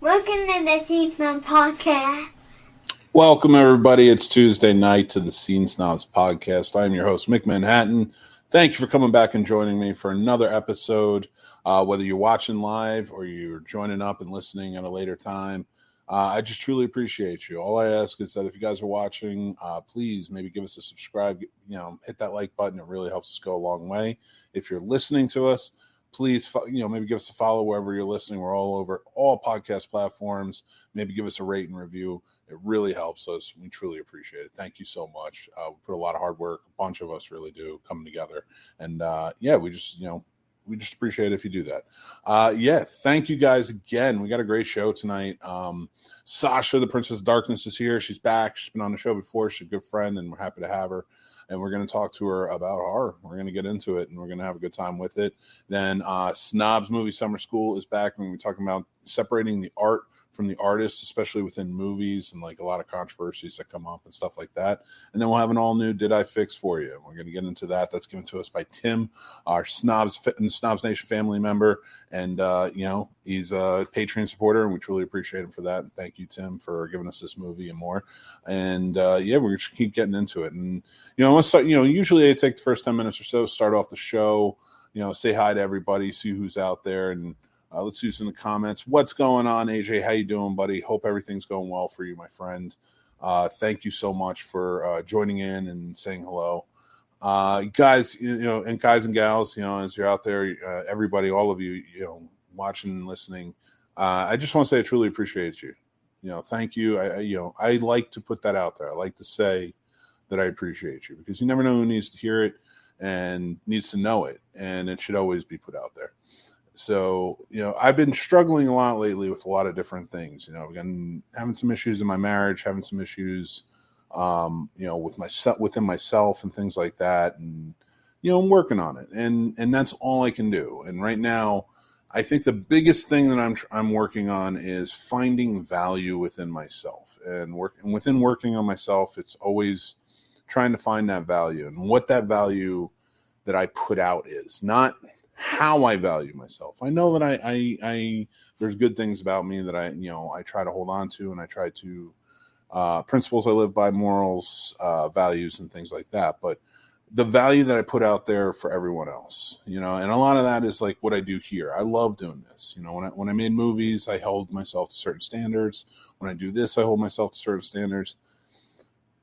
Welcome to the Scene Snobs Podcast. Welcome, everybody. It's Tuesday night to the Scene Snobs Podcast. I'm your host, Mick Manhattan. Thank you for coming back and joining me for another episode. Whether you're watching live or you're joining up and listening at a later time, I just truly appreciate you. All I ask is that if you guys are watching, please maybe give us a subscribe. Hit that like button. It really helps us go a long way. If you're listening to us, please, maybe give us a follow wherever you're listening. We're all over all podcast platforms. Maybe give us a rate and review. It really helps us. We truly appreciate it. Thank you so much. We put a lot of hard work. A bunch of us really do coming together. And we just appreciate it if you do that. Thank you guys again. We got a great show tonight. Sasha, the Princess of Darkness, is here. She's back. She's been on the show before. She's a good friend, and we're happy to have her. And we're going to talk to her about horror. We're going to get into it, and we're going to have a good time with it. Then Snobs Movie Summer School is back. We're going to be talking about separating the art from the artists, especially within movies, and like a lot of controversies that come up and stuff like that. And then we'll have an all new Did I Fix for you. We're going to get into that. That's given to us by Tim, our Snobs Nation family member. And, he's a Patreon supporter, and we truly appreciate him for that. And thank you, Tim, for giving us this movie and more. And we're going to keep getting into it. And, let's start, usually I take the first 10 minutes or so, start off the show, say hi to everybody, see who's out there, and let's see who's in the comments. What's going on, AJ? How you doing, buddy? Hope everything's going well for you, my friend. Thank you so much for joining in and saying hello. Guys, and guys and gals, as you're out there, everybody, all of you, watching and listening, I just want to say I truly appreciate you. Thank you. I like to put that out there. I like to say that I appreciate you, because you never know who needs to hear it and needs to know it, and it should always be put out there. So, I've been struggling a lot lately with a lot of different things. I've been having some issues in my marriage, having some issues, with myself, within myself, and things like that. And, I'm working on it, and that's all I can do. And right now, I think the biggest thing that I'm working on is finding value within myself, and within working on myself. It's always trying to find that value, and what that value that I put out is, not how I value myself. I know that I there's good things about me that I try to hold on to, and I try to principles I live by, morals, values, and things like that. But the value that I put out there for everyone else, and a lot of that is like what I do here. I love doing this. When I made movies, I held myself to certain standards. When I do this, I hold myself to certain standards.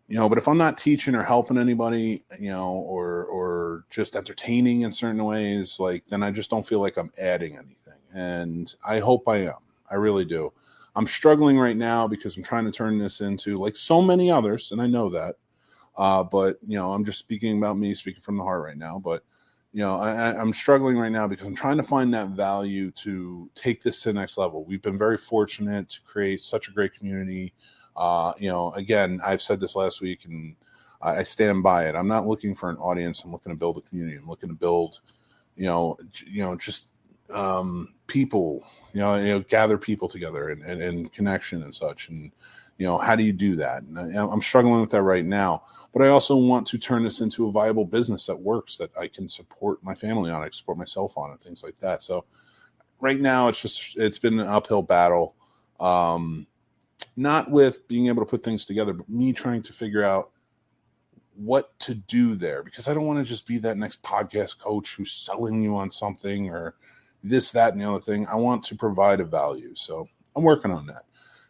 But if I'm not teaching or helping anybody, or just entertaining in certain ways, then I just don't feel like I'm adding anything. And I hope I am. I really do. I'm struggling right now because I'm trying to turn this into, like so many others, and I know that. But I'm just speaking about me, speaking from the heart right now. But I'm struggling right now because I'm trying to find that value to take this to the next level. We've been very fortunate to create such a great community. Again, I've said this last week, and I stand by it. I'm not looking for an audience. I'm looking to build a community. I'm looking to build, just people, gather people together and connection and such. And, how do you do that? And I'm struggling with that right now. But I also want to turn this into a viable business that works, that I can support my family on, I can support myself on, and things like that. So right now, it's been an uphill battle. Not with being able to put things together, but me trying to figure out what to do there, because I don't want to just be that next podcast coach who's selling you on something or this, that, and the other thing. I want to provide a value. So I'm working on that.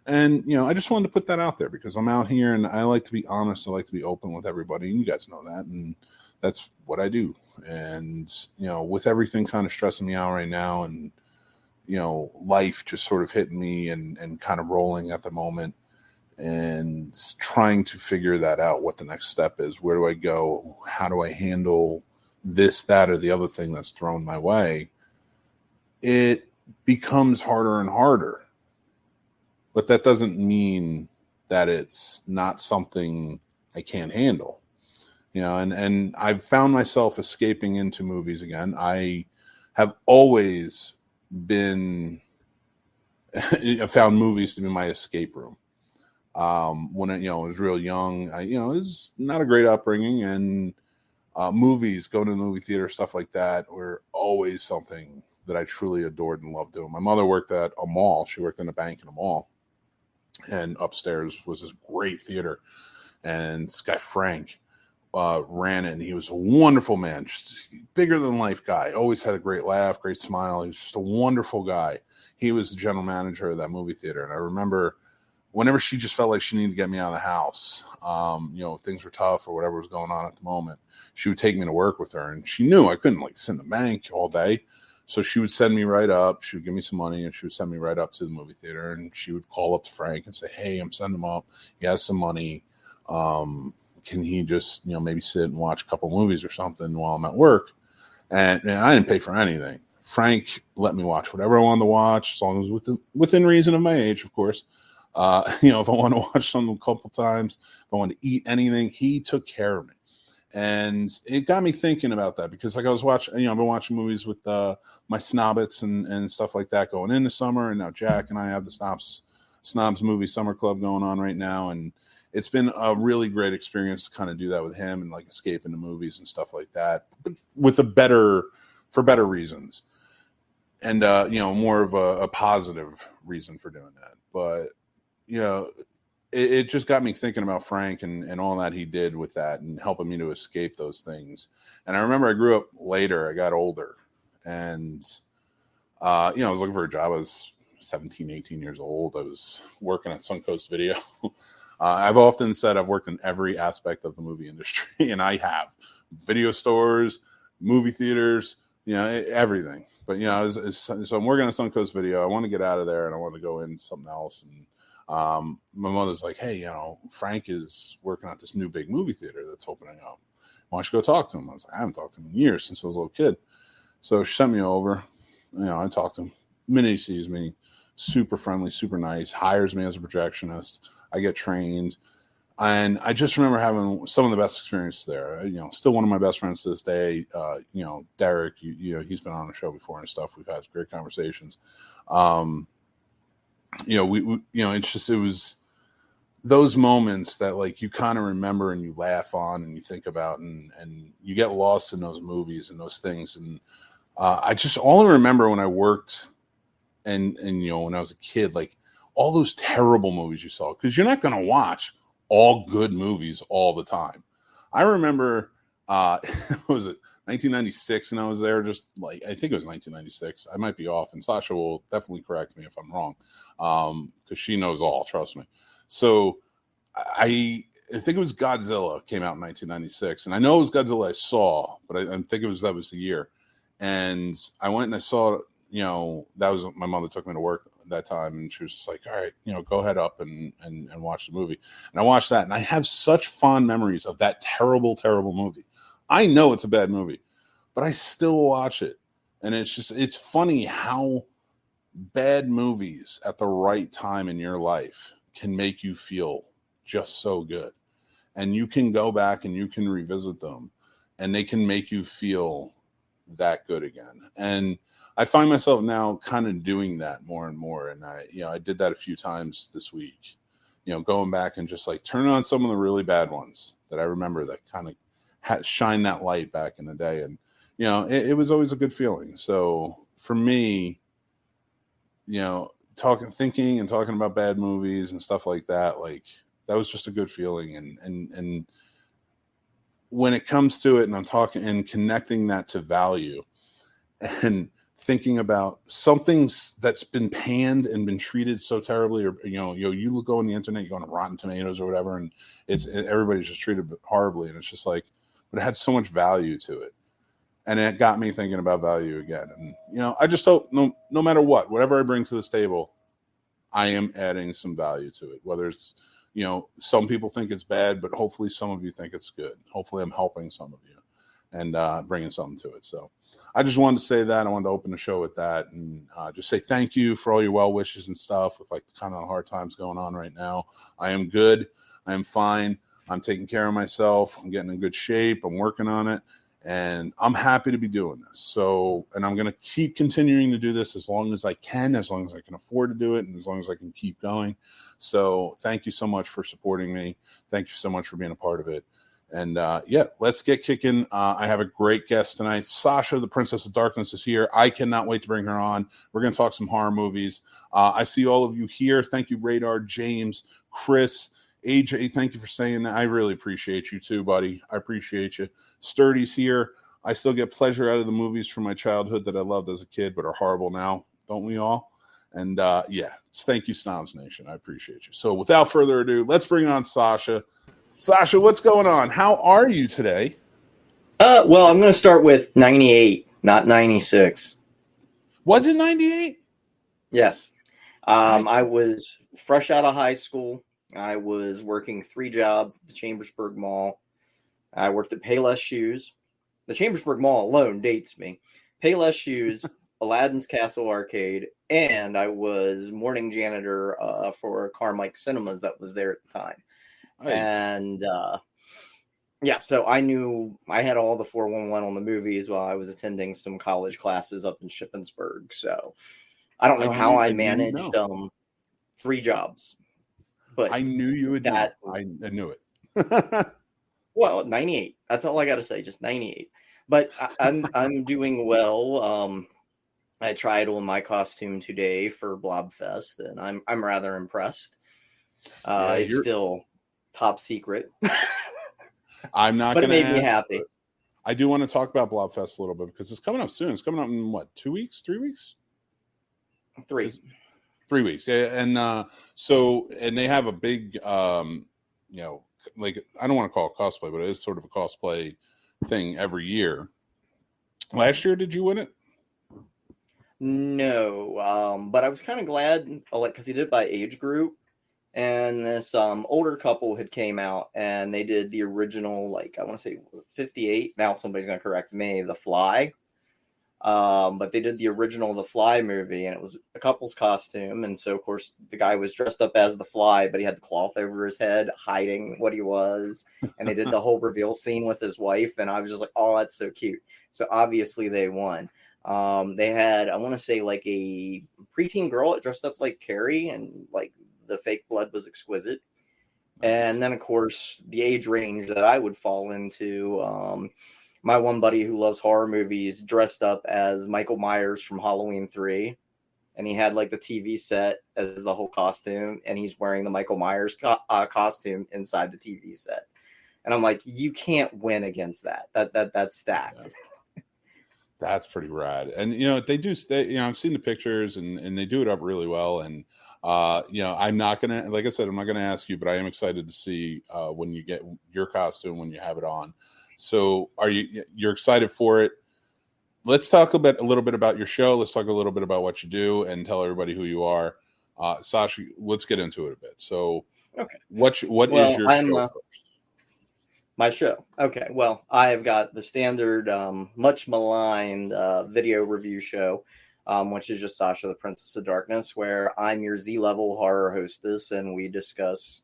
And, I just wanted to put that out there because I'm out here and I like to be honest. I like to be open with everybody. And you guys know that. And that's what I do. And, with everything kind of stressing me out right now, and life just sort of hitting me and kind of rolling at the moment, and trying to figure that out, what the next step is. Where do I go? How do I handle this, that, or the other thing that's thrown my way? It becomes harder and harder. But that doesn't mean that it's not something I can't handle. And I've found myself escaping into movies again. I have always been I found movies to be my escape room. When I was real young, it was not a great upbringing, and movies, going to the movie theater, stuff like that, were always something that I truly adored and loved doing. My mother worked at a mall. She worked in a bank in a mall. And upstairs was this great theater. And this guy, Frank, ran it. And he was a wonderful man, just bigger than life guy. Always had a great laugh, great smile. He was just a wonderful guy. He was the general manager of that movie theater. And I remember whenever she just felt like she needed to get me out of the house, things were tough or whatever was going on at the moment, she would take me to work with her. And she knew I couldn't like sit in the bank all day. So she would send me right up. She would give me some money and she would send me right up to the movie theater. And she would call up to Frank and say, hey, I'm sending him up. He has some money. Can he just, maybe sit and watch a couple movies or something while I'm at work? And I didn't pay for anything. Frank let me watch whatever I wanted to watch, as long as within reason of my age, of course. If I wanted to watch something a couple times, if I wanted to eat anything, he took care of me. And it got me thinking about that because like I was watching, I've been watching movies with my Snobbits and stuff like that going into summer. And now Jack and I have the Snobs movie summer club going on right now. And it's been a really great experience to kind of do that with him and like escape into movies and stuff like that, but with for better reasons. And, more of a positive reason for doing that. But, it just got me thinking about Frank and all that he did with that and helping me to escape those things. And I remember I grew up later, I got older and, I was looking for a job. I was 17, 18 years old. I was working at Suncoast Video. I've often said I've worked in every aspect of the movie industry and I have video stores, movie theaters, everything. But, so I'm working at Suncoast Video. I want to get out of there and I want to go into something else. And my mother's like, hey, Frank is working at this new big movie theater that's opening up. Why don't you go talk to him? I was like, I haven't talked to him in years since I was a little kid. So she sent me over. I talked to him. The minute he sees me, super friendly, super nice, hires me as a projectionist. I get trained. And I just remember having some of the best experiences there. Still one of my best friends to this day. Derek, he's been on the show before and stuff. We've had great conversations. It was those moments that like you kind of remember and you laugh on and you think about and you get lost in those movies and those things. And I only remember when I worked and when I was a kid, like all those terrible movies you saw, because you're not going to watch all good movies all the time. I remember, was it 1996? And I was there just like, I think it was 1996. I might be off and Sasha will definitely correct me if I'm wrong. Cause she knows all, trust me. So I think it was Godzilla came out in 1996 and I know it was Godzilla I saw, but I think that was the year. And I went and I saw, that was my mother took me to work that time and she was just like, all right, go head up and watch the movie. And I watched that and I have such fond memories of that terrible, terrible movie. I know it's a bad movie, but I still watch it. And it's funny how bad movies at the right time in your life can make you feel just so good. And you can go back and you can revisit them and they can make you feel that good again. And I find myself now kind of doing that more and more. And I did that a few times this week, going back and just like turning on some of the really bad ones that I remember that kind of shine that light back in the day. And, it was always a good feeling. So for me, thinking and talking about bad movies and stuff like that, like that was just a good feeling. And when it comes to it and I'm talking and connecting that to value and thinking about something that's been panned and been treated so terribly, or you go on the internet, you go on Rotten Tomatoes or whatever, and everybody's just treated horribly, and it's just like, but it had so much value to it, and it got me thinking about value again. And I just hope no matter whatever I bring to this table, I am adding some value to it. Whether it's some people think it's bad, but hopefully some of you think it's good. Hopefully I'm helping some of you and bringing something to it. So I just wanted to say that. I wanted to open the show with that and just say thank you for all your well wishes and stuff with like kind of hard times going on right now. I am good. I am fine. I'm taking care of myself. I'm getting in good shape. I'm working on it and I'm happy to be doing this. So, and I'm going to keep continuing to do this as long as I can, as long as I can afford to do it, and as long as I can keep going. So thank you so much for supporting me. Thank you so much for being a part of it. And let's get kicking. I have a great guest tonight. Sasha, the Princess of Darkness, is here. I cannot wait to bring her on. We're going to talk some horror movies. I see all of you here. Thank you, Radar, James, Chris, AJ. Thank you for saying that. I really appreciate you too, buddy. I appreciate you. Sturdy's here. I still get pleasure out of the movies from my childhood that I loved as a kid, but are horrible now. Don't we all? And thank you, Snobs Nation. I appreciate you. So without further ado, let's bring on Sasha. Sasha, what's going on? How are you today? Well, I'm going to start with 98, not 96. Was it 98? Yes. I was fresh out of high school. I was working 3 jobs at the Chambersburg Mall. I worked at Payless Shoes. The Chambersburg Mall alone dates me. Payless Shoes, Aladdin's Castle Arcade, and I was morning janitor for Carmike Cinemas that was there at the time. Nice. And so I knew I had all the 411 on the movies while I was attending some college classes up in Shippensburg. So I don't know how I managed 3 jobs, but I knew you would. That I knew it. Well, 98. That's all I got to say. Just 98. But I'm doing well. I tried on my costume today for Blobfest, and I'm rather impressed. It's still top secret. I'm not but it made me happy. I do want to talk about Blobfest a little bit because it's coming up soon. It's coming up in what, 2 weeks, 3 weeks? 3 weeks. Yeah. And and they have a big like, I don't want to call it cosplay, but it is sort of a cosplay thing every year. Last year, did you win it? No, but I was kind of glad, because he did it by age group. And this older couple had came out and they did the original, I want to say 58. Now somebody's going to correct me, The Fly. But they did the original The Fly movie, and it was a couple's costume. And so, of course, the guy was dressed up as the Fly, but he had the cloth over his head, hiding what he was. And they did the whole reveal scene with his wife. And I was just like, oh, that's so cute. So obviously they won. They had, I want to say, a preteen girl that dressed up like Carrie, and the fake blood was exquisite. Nice. And then, of course, the age range that I would fall into, my one buddy who loves horror movies dressed up as Michael Myers from Halloween 3. And he had the TV set as the whole costume, and he's wearing the Michael Myers costume inside the TV set. And I'm like, you can't win against that. That's stacked. Yeah. That's pretty rad. And, they do stay, I've seen the pictures and they do it up really well. And, I'm not going to, like I said, I'm not going to ask you, but I am excited to see when you get your costume, when you have it on. So you're excited for it? Let's talk a little bit about your show. Let's talk a little bit about what you do and tell everybody who you are. Sasha, let's get into it a bit. So okay. What is your show first? My show. Okay. Well, I've got the standard, much maligned video review show, which is just Sasha, the Princess of Darkness, where I'm your Z-level horror hostess, and we discuss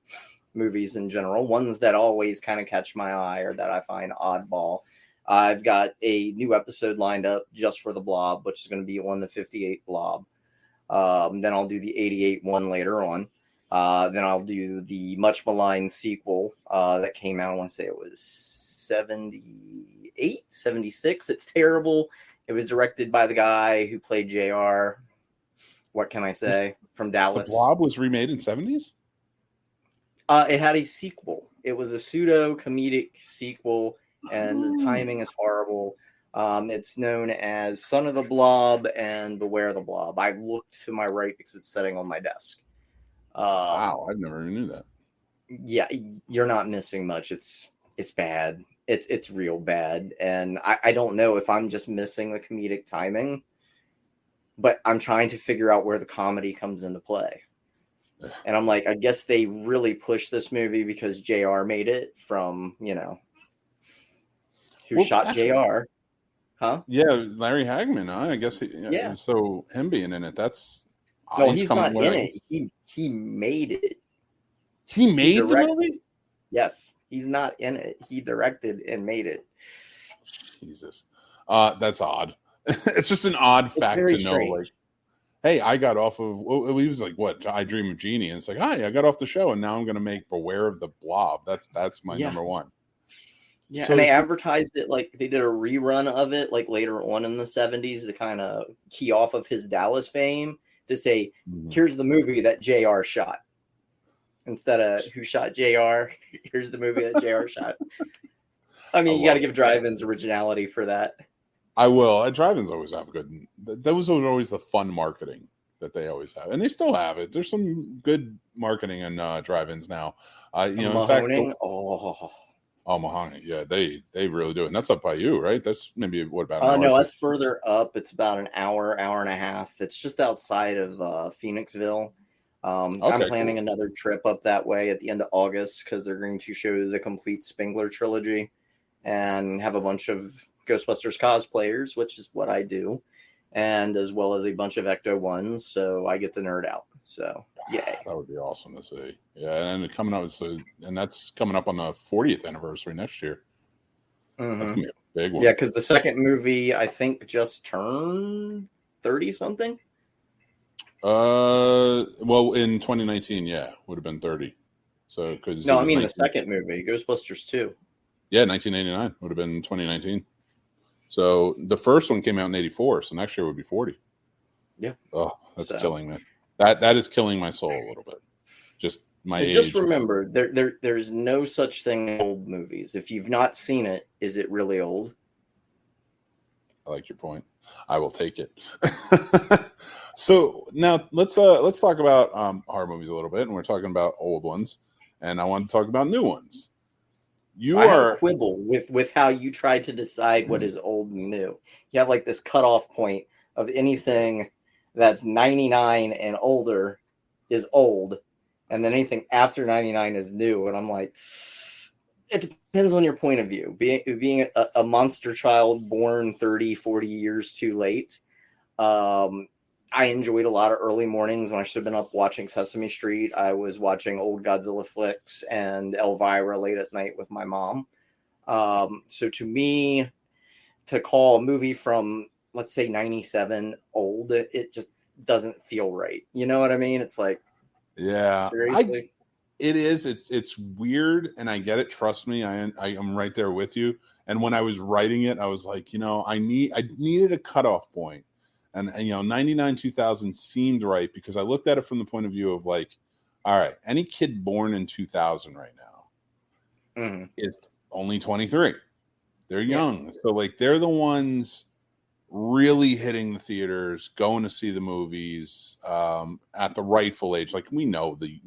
movies in general, ones that always kind of catch my eye or that I find oddball. I've got a new episode lined up just for the Blob, which is going to be on the 58 Blob. Then I'll do the 88 one later on. Then I'll do the much maligned sequel that came out. I want to say it was 78, 76. It's terrible. It was directed by the guy who played JR. What can I say? From Dallas. The Blob was remade in 70s? It had a sequel. It was a pseudo-comedic sequel, and the timing is horrible. It's known as Son of the Blob and Beware the Blob. I looked to my right because it's sitting on my desk. Wow, I've never even knew that. Yeah, you're not missing much. It's bad. It's real bad. And I don't know if I'm just missing the comedic timing, but I'm trying to figure out where the comedy comes into play. And I'm like, I guess they really pushed this movie because JR made it from, who shot JR. Huh? Yeah, Larry Hagman. I guess. Yeah. So him being in it, that's. No, he's not in it. He made it. He made the movie? Yes, he's not in it. He directed and made it. Jesus. That's odd. It's just an odd fact to know. Strange. Hey, I got off of, he was like, what, I Dream of Jeannie. And it's like, hi, I got off the show and now I'm going to make Beware of the Blob. That's my number one. Yeah, So and they it's advertised it like they did a rerun of it like later on in the 70s to kind of key off of his Dallas fame to say, Mhm. here's the movie that JR shot. Instead of who shot JR, here's the movie that JR shot. I I mean, you got to love give it. drive-ins originality for that. I will. Drive-ins always have good. That was always the fun marketing that they always have, and they still have it. There's some good marketing in drive-ins now. In fact, Mahoning, oh, Mahoney, yeah, they really do it. And that's up by you, right? That's maybe what about an hour? no, that's further up. It's about an hour, hour and a half. It's just outside of Phoenixville. I'm Okay, planning cool. another trip up that way at the end of August because they're going to show the complete Spengler trilogy and have a bunch of Ghostbusters cosplayers, which is what I do, and as well as a bunch of Ecto ones. So I get to nerd out. So yay! That would be awesome to see. Yeah, and coming up, and that's coming up on the 40th anniversary next year. That's Mm-hmm. gonna be a big one. Yeah, because the second movie I think just turned 30 something. Well, in 2019, yeah, would have been 30. So because it No, I was mean the 19, second movie, Ghostbusters 2. yeah, 1989 would have been 2019. So the first one came out in 84, so next year would be 40. Yeah. Oh, that's So killing me. That is killing my soul a little bit. Just my and just age. remember, there's no such thing as old movies. If you've not seen it, is it really old? I like your point. I will take it. So now let's talk about horror movies a little bit, and we're talking about old ones, and I want to talk about new ones. You I have a are quibble with how you try to decide what is old and new. You have like this cutoff point of anything that's 99 and older is old, and then anything after 99 is new. And I'm like, it depends on your point of view. Being a monster child born 30, 40 years too late, I enjoyed a lot of early mornings when I should have been up watching Sesame Street. I was watching old Godzilla flicks and Elvira late at night with my mom. So to me, to call a movie from, let's say, 97 old, it just doesn't feel right. You know what I mean? It's like, yeah. seriously? It is. It's weird, and I get it. Trust me, I am right there with you. And when I was writing it, I was like, I needed a cutoff point, and 99 2000 seemed right because I looked at it from the point of view of like, all right, any kid born in 2000 right now is only 23. They're young, so like they're the ones really hitting the theaters, going to see the movies at the rightful age. Like we know the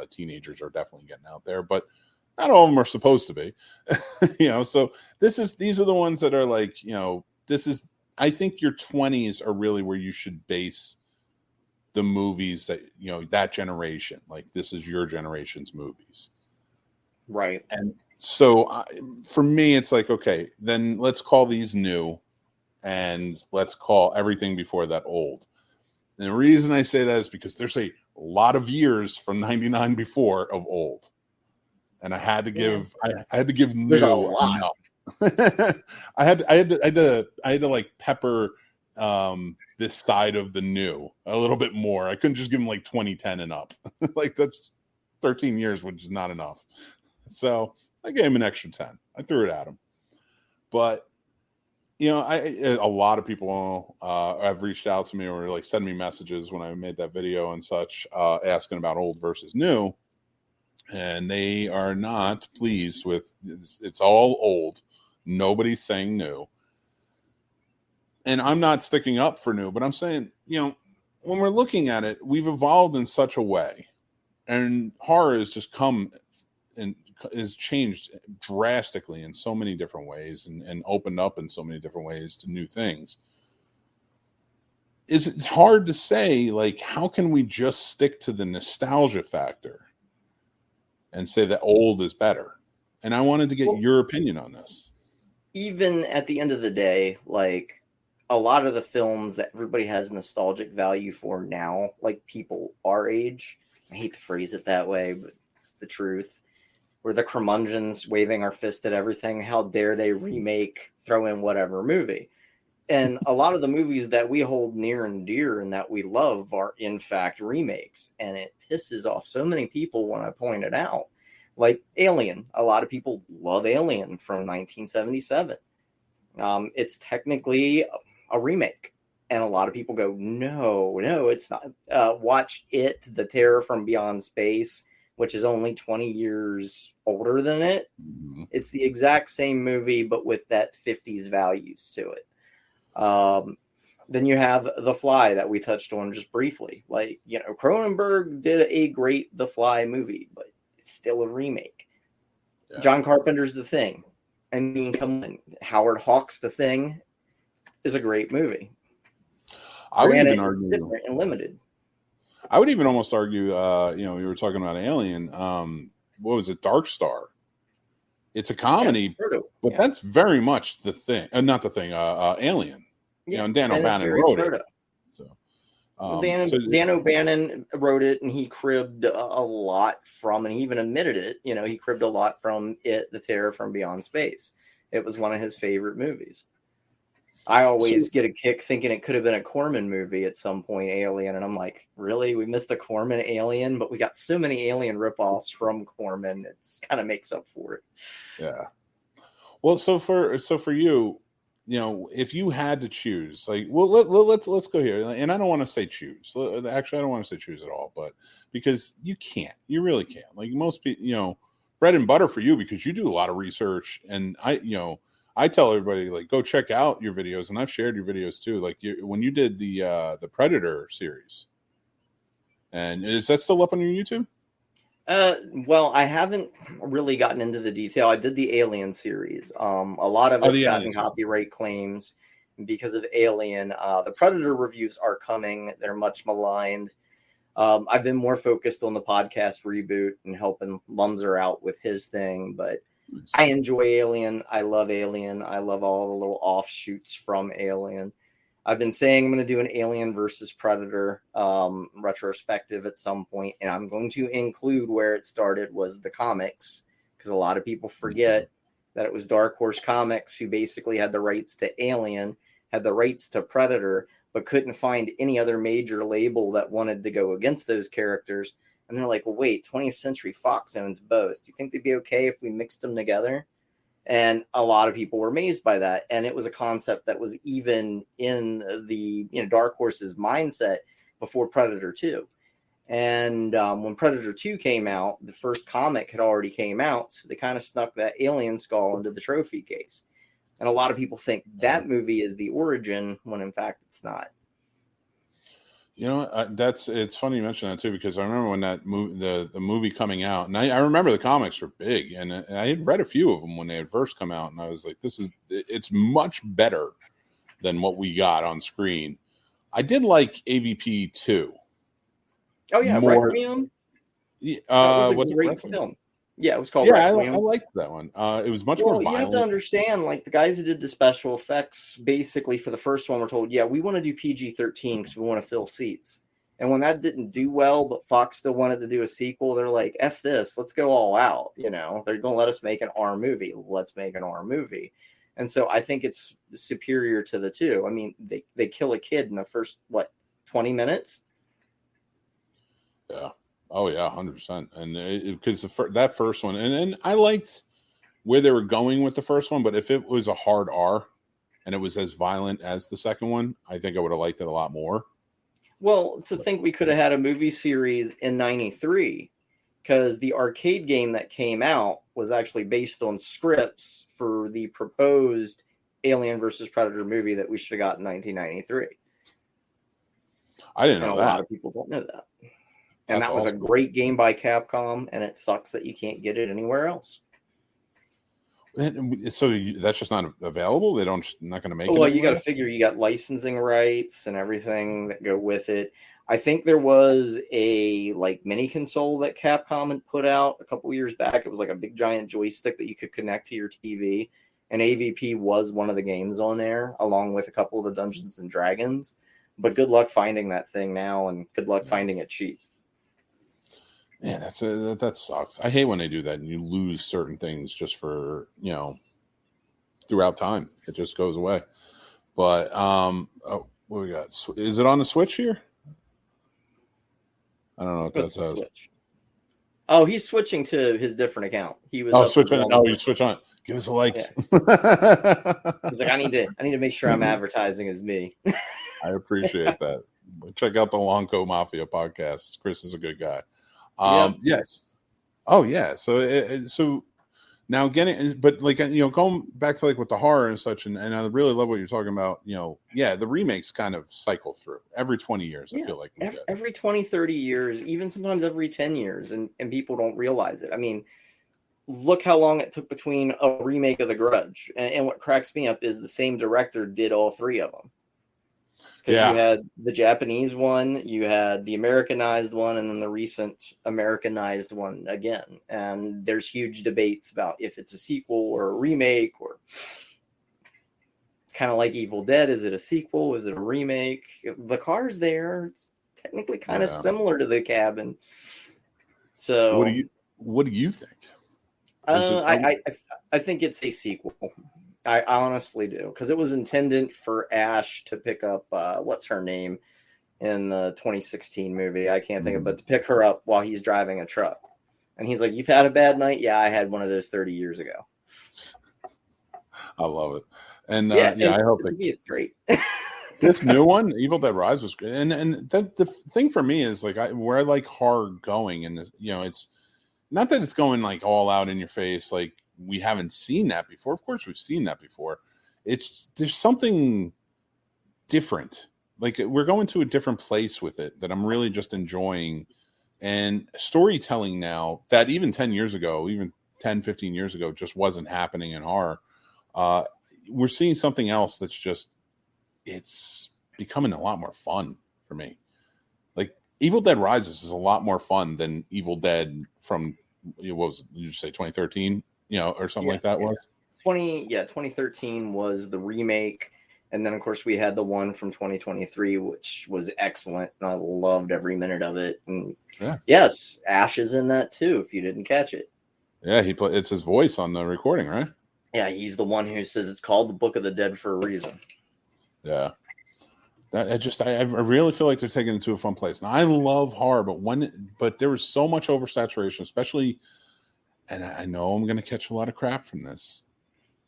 teenagers are definitely getting out there, but not all of them are supposed to be. So these are the ones that are like, I think your 20s are really where you should base the movies that that generation. Like this is your generation's movies, Right. and so for me, it's like, okay, then let's call these new. And let's call everything before that old. And the reason I say that is because there's a lot of years from 99 before of old. And I had to give I had to give new. There's a lot. I had to like pepper this side of the new a little bit more. I couldn't just give him like 2010 and up. Like that's 13 years, which is not enough. So I gave him an extra 10. I threw it at him. But a lot of people have reached out to me or like send me messages when I made that video and such, asking about old versus new, and they are not pleased with it's all old. Nobody's saying new, and I'm not sticking up for new, but I'm saying when we're looking at it, we've evolved in such a way, and horror has just come and is changed drastically in so many different ways and opened up in so many different ways to new things. It's hard to say, like, how can we just stick to the nostalgia factor and say that old is better? And I wanted to get your opinion on this. Even at the end of the day, like a lot of the films that everybody has nostalgic value for now, like people our age, I hate to phrase it that way, but it's the truth. We're the curmudgeons waving our fist at everything. How dare they throw in whatever movie? And a lot of the movies that we hold near and dear and that we love are in fact remakes. And it pisses off so many people when I point it out. Like Alien. A lot of people love Alien from 1977. It's technically a remake. And a lot of people go, no, it's not. Watch It, The Terror from Beyond Space, which is only 20 years older than it. Mhm. It's the exact same movie, but with that 50s values to it. Then you have The Fly that we touched on just briefly. Like, Cronenberg did a great The Fly movie, but it's still a remake. Yeah. John Carpenter's The Thing. I mean, come on. Howard Hawks' The Thing is a great movie. I would even Granted, argue it's different and limited. I would even almost argue, we were talking about Alien. What was it? Dark Star. It's a comedy, but that's very much the thing. Not the thing. Alien. Yeah, and Dan O'Bannon wrote it. So, Dan O'Bannon wrote it, and he cribbed a lot from, and he even admitted it. He cribbed a lot from It, The Terror from Beyond Space. It was one of his favorite movies. I always get a kick thinking it could have been a Corman movie at some point, Alien, and I'm like, really? We missed the Corman Alien, but we got so many Alien ripoffs from Corman, it kind of makes up for it. Yeah. Well, so for you, if you had to choose, like, well, let's go here, and I don't want to say choose. Actually, I don't want to say choose at all, but because you really can't. Like most people, bread and butter for you because you do a lot of research, and I tell everybody, like, go check out your videos, and I've shared your videos too. Like when you did the Predator series, and is that still up on your YouTube? Well, I haven't really gotten into the detail. I did the Alien series. A lot of it's gotten copyright claims because of Alien. The Predator reviews are coming. They're much maligned. I've been more focused on the podcast reboot and helping Lumser out with his thing, but I enjoy Alien. I love Alien. I love all the little offshoots from Alien. I've been saying I'm going to do an Alien versus Predator retrospective at some point, and I'm going to include where it started was the comics, because a lot of people forget that it was Dark Horse Comics who basically had the rights to Alien, had the rights to Predator, but couldn't find any other major label that wanted to go against those characters. And they're like, well, wait, 20th Century Fox owns both. Do you think they'd be okay if we mixed them together? And a lot of people were amazed by that. And it was a concept that was even in the Dark Horse's mindset before Predator 2. And when Predator 2 came out, the first comic had already came out. So they kind of snuck that alien skull into the trophy case. And a lot of people think that movie is the origin, when in fact it's not. It's funny you mention that too, because I remember when that the movie coming out, and I remember the comics were big, and I had read a few of them when they had first come out, and I was like, it's much better than what we got on screen. I did like AVP 2. Oh yeah, Requiem. That was a great film. Yeah, it was called Requiem. I liked that one. It was much more violent. You have to understand, like, the guys who did the special effects, basically, for the first one were told, yeah, we want to do PG-13 because we want to fill seats. And when that didn't do well, but Fox still wanted to do a sequel, they're like, F this, let's go all out. They're going to let us make an R movie. Let's make an R movie. And so I think it's superior to the two. I mean, they kill a kid in the first, 20 minutes? Yeah. Oh yeah, 100%. And because that first one, and I liked where they were going with the first one, but if it was a hard R and it was as violent as the second one, I think I would have liked it a lot more. Well, to think we could have had a movie series in '93, because the arcade game that came out was actually based on scripts for the proposed Alien versus Predator movie that we should have got in 1993. I didn't know that. A lot of people don't know that. And that was a great game by Capcom, and it sucks that you can't get it anywhere else. So that's just not available? They're not going to make it? Well, you got to figure you got licensing rights and everything that go with it. I think there was a mini console that Capcom had put out a couple years back. It was like a big giant joystick that you could connect to your TV, and AVP was one of the games on there, along with a couple of the Dungeons and Dragons. But good luck finding that thing now, and good luck finding it cheap. Man, that sucks. I hate when they do that and you lose certain things just for, throughout time. It just goes away. But what we got? Is it on the Switch here? I don't know what that says. Oh, he's switching to his different account. He was switch on. Oh, you switch on. Give us a like. Yeah. He's like, I need to make sure I'm advertising as me. I appreciate that. Check out the Lonco Mafia podcast. Chris is a good guy. Yes. Oh yeah. So now getting, but like, going back to like with the horror and such, and I really love what you're talking about. The remakes kind of cycle through every 20 years. I feel like every 20, 30 years, even sometimes every 10 years, and people don't realize it. I mean, look how long it took between a remake of The Grudge. And what cracks me up is the same director did all three of them. Because you had the Japanese one, you had the Americanized one, and then the recent Americanized one again. And there's huge debates about if it's a sequel or a remake, or it's kind of like Evil Dead. Is it a sequel? Is it a remake? The car's there. It's technically kind of similar to The Cabin. So what do you think? I think it's a sequel. I honestly do, because it was intended for Ash to pick up what's her name in the 2016 movie. I can't think of it, but to pick her up while he's driving a truck. And he's like, "You've had a bad night?" "Yeah, I had one of those 30 years ago." I love it. And I hope it's great. This new one, Evil Dead Rise, was great. And that the thing for me is like where I like horror going, and it's not that it's going like all out in your face, like we haven't seen that before. Of course, we've seen that before. There's something different. Like we're going to a different place with it that I'm really just enjoying. And storytelling now that even 10 years ago, even 10, 15 years ago, just wasn't happening in horror. We're seeing something else that's just, it's becoming a lot more fun for me. Like Evil Dead Rises is a lot more fun than Evil Dead from, what was it, you say 2013, or something like that was? 2013 was the remake. And then, of course, we had the one from 2023, which was excellent. And I loved every minute of it. And yes, Ash is in that too, if you didn't catch it. Yeah, it's his voice on the recording, right? Yeah, he's the one who says it's called the Book of the Dead for a reason. Yeah. I really feel like they're taking it to a fun place. Now, I love horror, but there was so much oversaturation, especially, and I know I'm going to catch a lot of crap from this,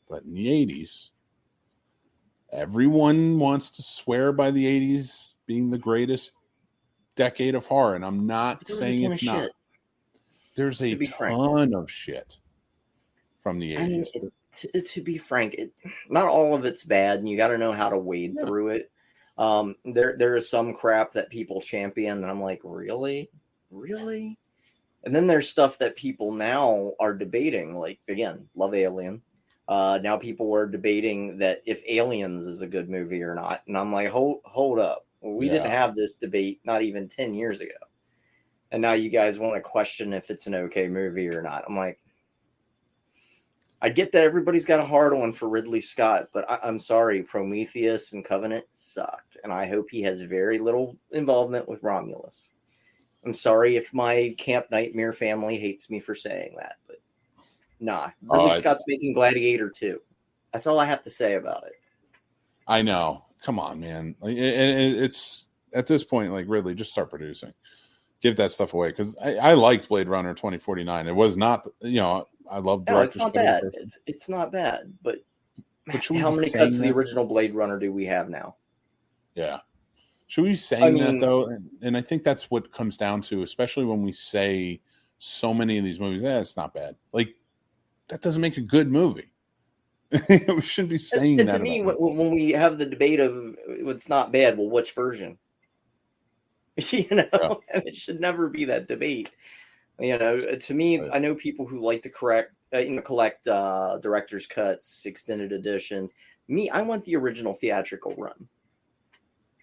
but in the 80s, everyone wants to swear by the 80s being the greatest decade of horror, and I'm not saying it's not. Shit. There's a ton of shit from the 80s. I mean, to be frank, not all of it's bad, and you got to know how to wade through it. There is some crap that people champion, and I'm like, really? And then there's stuff that people now are debating, like, again, love Alien. Now people are debating that if Aliens is a good movie or not, and I'm like, hold up. We didn't have this debate not even 10 years ago. And now you guys want to question if it's an okay movie or not. I'm like, I get that everybody's got a hard one for Ridley Scott, but I'm sorry, Prometheus and Covenant sucked. And I hope he has very little involvement with Romulus. I'm sorry if my Camp Nightmare family hates me for saying that, but nah. Ridley Scott's making Gladiator 2. That's all I have to say about it. I know. Come on, man. Like, it's at this point, like, Ridley, just start producing. Give that stuff away, because I liked Blade Runner 2049. It was not, I love director's it's not bad. It's not bad, but how many cuts of the original Blade Runner do we have now? Yeah. Should we be saying that, though? And I think that's what comes down to, especially when we say so many of these movies, it's not bad. Like, that doesn't make a good movie. We shouldn't be saying that. To me, when we have the debate of it's not bad, well, which version? And it should never be that debate. To me, I know people who like to collect director's cuts, extended editions. Me, I want the original theatrical run.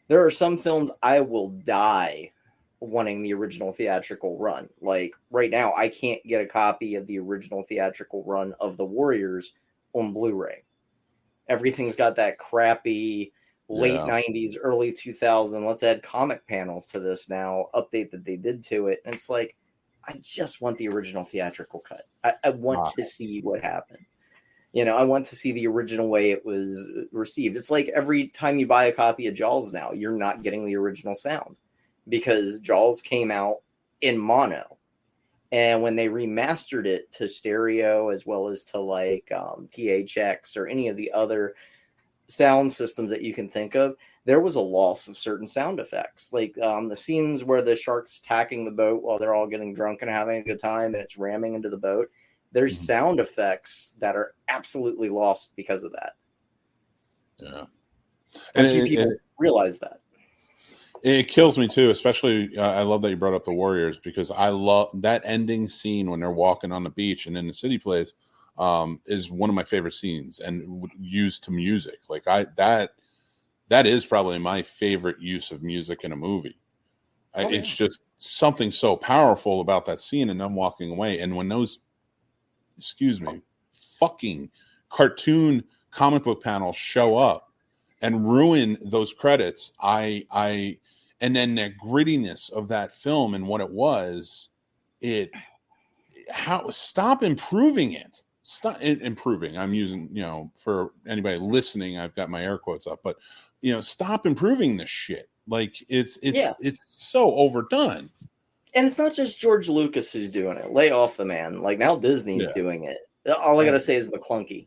There are some films I will die wanting the original theatrical run. Like right now, I can't get a copy of the original theatrical run of The Warriors on Blu-ray. Everything's got that crappy late 90s, early 2000s. Let's add comic panels to this now, update that they did to it. And it's like, I just want the original theatrical cut. I want to see what happened. I want to see the original way it was received. It's like every time you buy a copy of Jaws now, you're not getting the original sound, because Jaws came out in mono. And when they remastered it to stereo as well as to like PHX or any of the other sound systems that you can think of, there was a loss of certain sound effects. Like the scenes where the shark's attacking the boat while they're all getting drunk and having a good time and it's ramming into the boat, there's sound effects that are absolutely lost because of that. Yeah. And few people realize that. It kills me too, especially I love that you brought up the Warriors, because I love that ending scene when they're walking on the beach and then the city plays is one of my favorite scenes, and used to music. Like that is probably my favorite use of music in a movie. It's just something so powerful about that scene and them walking away. And when those, fucking cartoon comic book panels show up and ruin those credits, and then the grittiness of that film and what it was, stop improving it. Stop improving. I'm using, for anybody listening, I've got my air quotes up, but stop improving this shit. Like it's so overdone. And it's not just George Lucas who's doing it. Lay off the man. Like now Disney's doing it. All I gotta say is McClunky.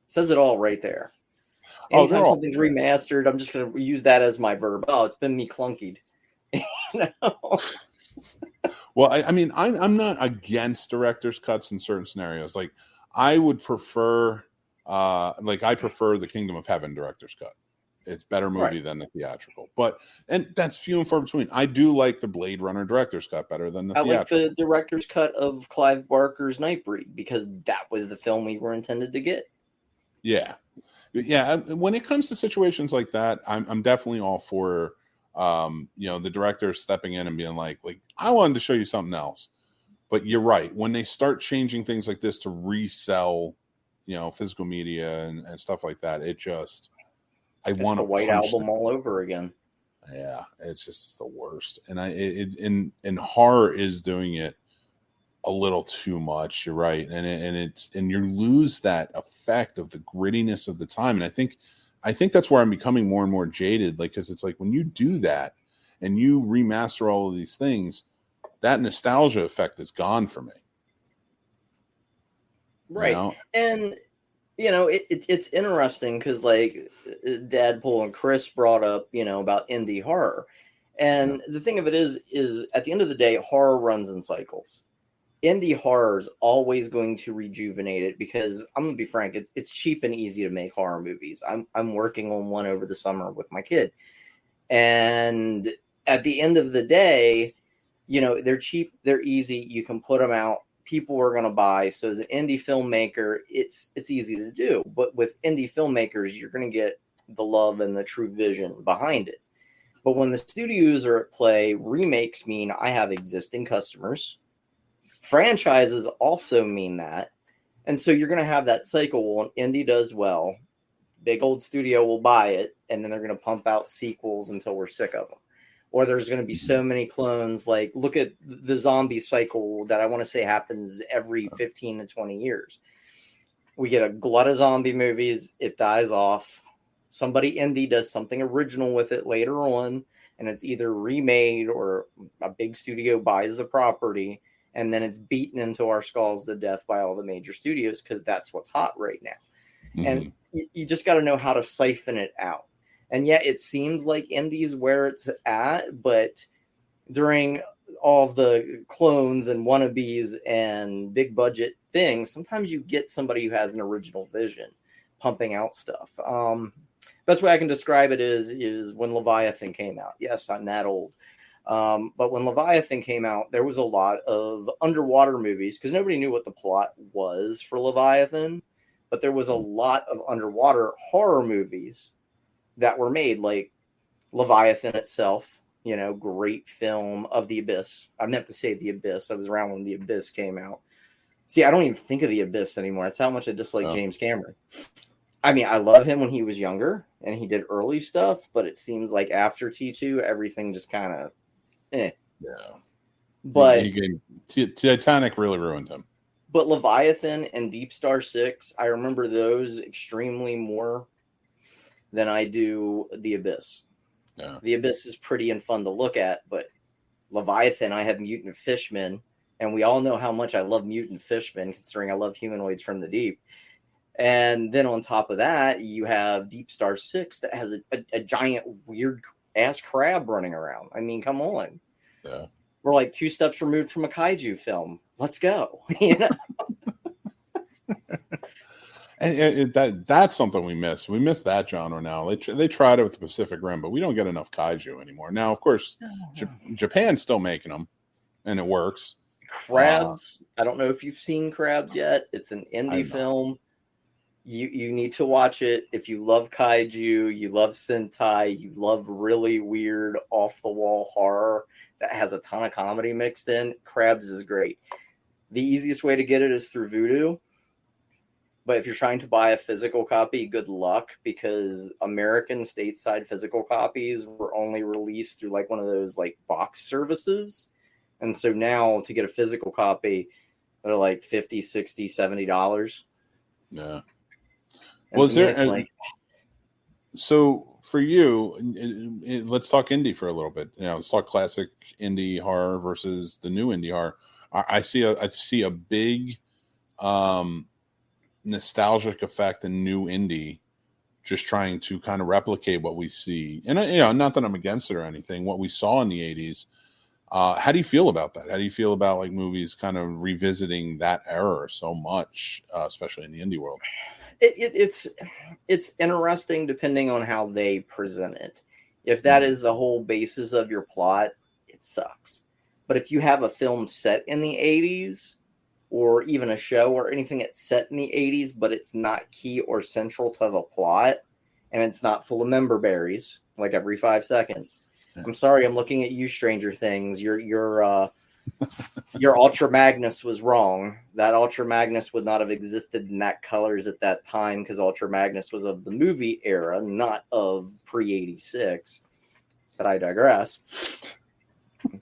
Says it all right there. Anytime something's remastered, I'm just going to use that as my verb. Oh, it's been me clunkied. Well, I mean, I'm not against director's cuts in certain scenarios. Like, I would prefer, I prefer the Kingdom of Heaven director's cut. It's better movie than the theatrical. And that's few and far between. I do like the Blade Runner director's cut better than the theatrical. I like the director's cut of Clive Barker's Nightbreed, because that was the film we were intended to get. Yeah. Yeah, when it comes to situations like that, I'm definitely all for, the director stepping in and being like, I wanted to show you something else. But you're right. When they start changing things like this to resell, physical media and stuff like that, it's want the White Album all over again. Yeah, it's just the worst. And horror is doing it a little too much. You're right. And you lose that effect of the grittiness of the time. And I think that's where I'm becoming more and more jaded. Like, cause it's like, when you do that and you remaster all of these things, that nostalgia effect is gone for me. Right. And it's interesting because like Dadpool and Chris brought up, about indie horror. And the thing of it is at the end of the day, horror runs in cycles. Indie horror is always going to rejuvenate it, because I'm going to be frank, it's cheap and easy to make horror movies. I'm working on one over the summer with my kid. And at the end of the day, they're cheap, they're easy, you can put them out, people are going to buy. So as an indie filmmaker, it's easy to do. But with indie filmmakers, you're going to get the love and the true vision behind it. But when the studios are at play, remakes mean I have existing customers. Franchises also mean that. And so you're going to have that cycle. When indie does well, big old studio will buy it, and then they're going to pump out sequels until we're sick of them. Or there's going to be so many clones. Like, look at the zombie cycle that I want to say happens every 15 to 20 years. We get a glut of zombie movies. It dies off. Somebody indie does something original with it later on, and it's either remade or a big studio buys the property. And then it's beaten into our skulls to death by all the major studios, because that's what's hot right now. Mm-hmm. And you just got to know how to siphon it out. And yet it seems like indie's where it's at, but during all the clones and wannabes and big budget things, sometimes you get somebody who has an original vision pumping out stuff. Best way I can describe it is when Leviathan came out. Yes, I'm that old. But when Leviathan came out, there was a lot of underwater movies, because nobody knew what the plot was for Leviathan, but there was a lot of underwater horror movies that were made, like Leviathan itself, great film, of The Abyss. I meant to say The Abyss. I was around when The Abyss came out. See, I don't even think of The Abyss anymore. That's how much I dislike James Cameron. I mean, I love him when he was younger and he did early stuff, but it seems like after T2, everything just kind of Yeah. But Titanic really ruined him. But Leviathan and Deep Star 6, I remember those extremely more than I do The Abyss. Yeah. The Abyss is pretty and fun to look at, but Leviathan, I have mutant fishmen And we all know how much I love mutant fishmen, considering I love humanoids from the deep. And then on top of that, you have Deep Star 6 that has a giant weird ass crab running around. I mean, come on. Yeah. We're like 2 steps removed from a kaiju film. Let's go. You know? And that's something we miss. We miss that genre now. They tried it with the Pacific Rim, but we don't get enough kaiju anymore. Now, of course, Japan's still making them, and it works. Crabs. I don't know if you've seen Crabs yet. It's an indie film. You need to watch it if you love kaiju, you love Sentai, you love really weird off-the-wall horror that has a ton of comedy mixed in. Crabs is great. The easiest way to get it is through Vudu. But if you're trying to buy a physical copy, good luck, because American stateside physical copies were only released through like one of those like box services. And so now to get a physical copy, they're like $50, $60, $70. Yeah. And Was there so for you, let's talk indie for a little bit. Let's talk classic indie horror versus the new indie horror. I see a big nostalgic effect in new indie, just trying to kind of replicate what we see. And not that I'm against it or anything, what we saw in the 80s. How do you feel about that? How do you feel about like movies kind of revisiting that era so much, especially in the indie world? It's interesting depending on how they present it. If that is the whole basis of your plot, it sucks. But if you have a film set in the 80s, or even a show or anything that's set in the 80s, but it's not key or central to the plot, and it's not full of member berries like every 5 seconds. I'm sorry, I'm looking at you, Stranger Things. Your Ultra Magnus was wrong. That Ultra Magnus would not have existed in that colors at that time, because Ultra Magnus was of the movie era, not of pre-86. But I digress.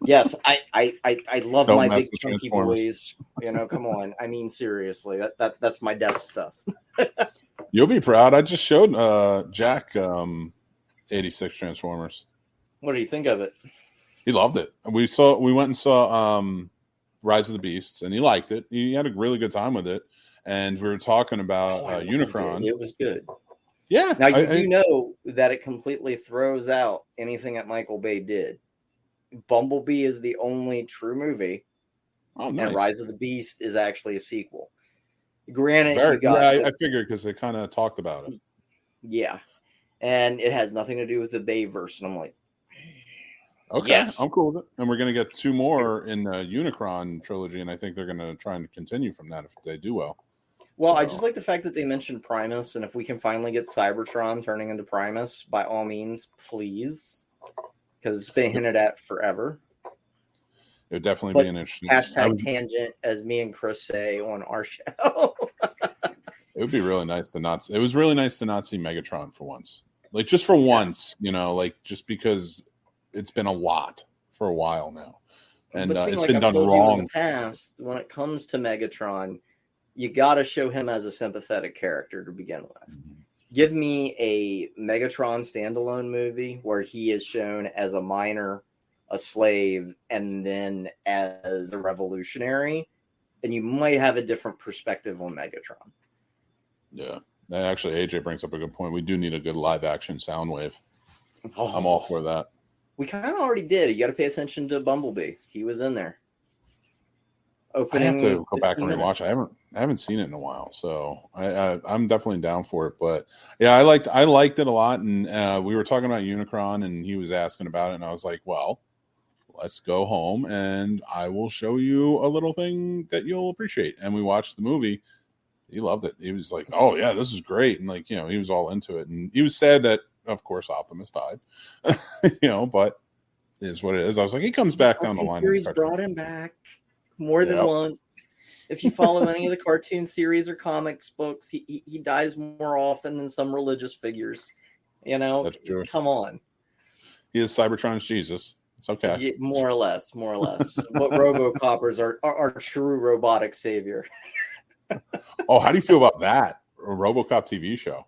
Yes, I love my big chunky boys. Come on. I mean, seriously, that's my desk stuff. You'll be proud. I just showed Jack 86 Transformers. What do you think of it? He loved it. We went and saw Rise of the Beasts, and he liked it. He had a really good time with it. And we were talking about Unicron. It was good. Yeah. Now you know that it completely throws out anything that Michael Bay did. Bumblebee is the only true movie. Oh, nice. And Rise of the Beast is actually a sequel. Granted, I figured, because they kind of talked about it. Yeah. And it has nothing to do with the Bay verse. And I'm like, okay, yes. I'm cool with it. And we're going to get 2 more in the Unicron trilogy, and I think they're going to try and continue from that if they do well. Well, I just like the fact that they mentioned Primus, and if we can finally get Cybertron turning into Primus, by all means, please. Because it's been hinted at forever. It would definitely be an interesting tangent, as me and Chris say on our show. It would be really nice to not. It was really nice to not see Megatron for once, like just for once, like just because it's been a lot for a while now, and it's been done wrong in the past. When it comes to Megatron, you got to show him as a sympathetic character to begin with. Mm-hmm. Give me a Megatron standalone movie where he is shown as a miner, a slave, and then as a revolutionary, and you might have a different perspective on Megatron. Yeah. Actually, AJ brings up a good point. We do need a good live action Soundwave. Oh. I'm all for that. We kind of already did. You got to pay attention to Bumblebee. He was in there. I have to go back and rewatch. I haven't seen it in a while, so I'm definitely down for it. But yeah, I liked it a lot, and we were talking about Unicron, and he was asking about it, and I was like, well, let's go home, and I will show you a little thing that you'll appreciate. And we watched the movie. He loved it. He was like, oh yeah, this is great, and like, he was all into it, and he was sad that, of course, Optimus died, but it is what it is. I was like, he comes back down the line. Series brought him back more than once. If you follow any of the cartoon series or comics books, he dies more often than some religious figures. That's true. Come on. He is Cybertron's Jesus. It's okay. Yeah, more or less. But Robocoppers are true robotic savior. Oh, how do you feel about that? A RoboCop TV show?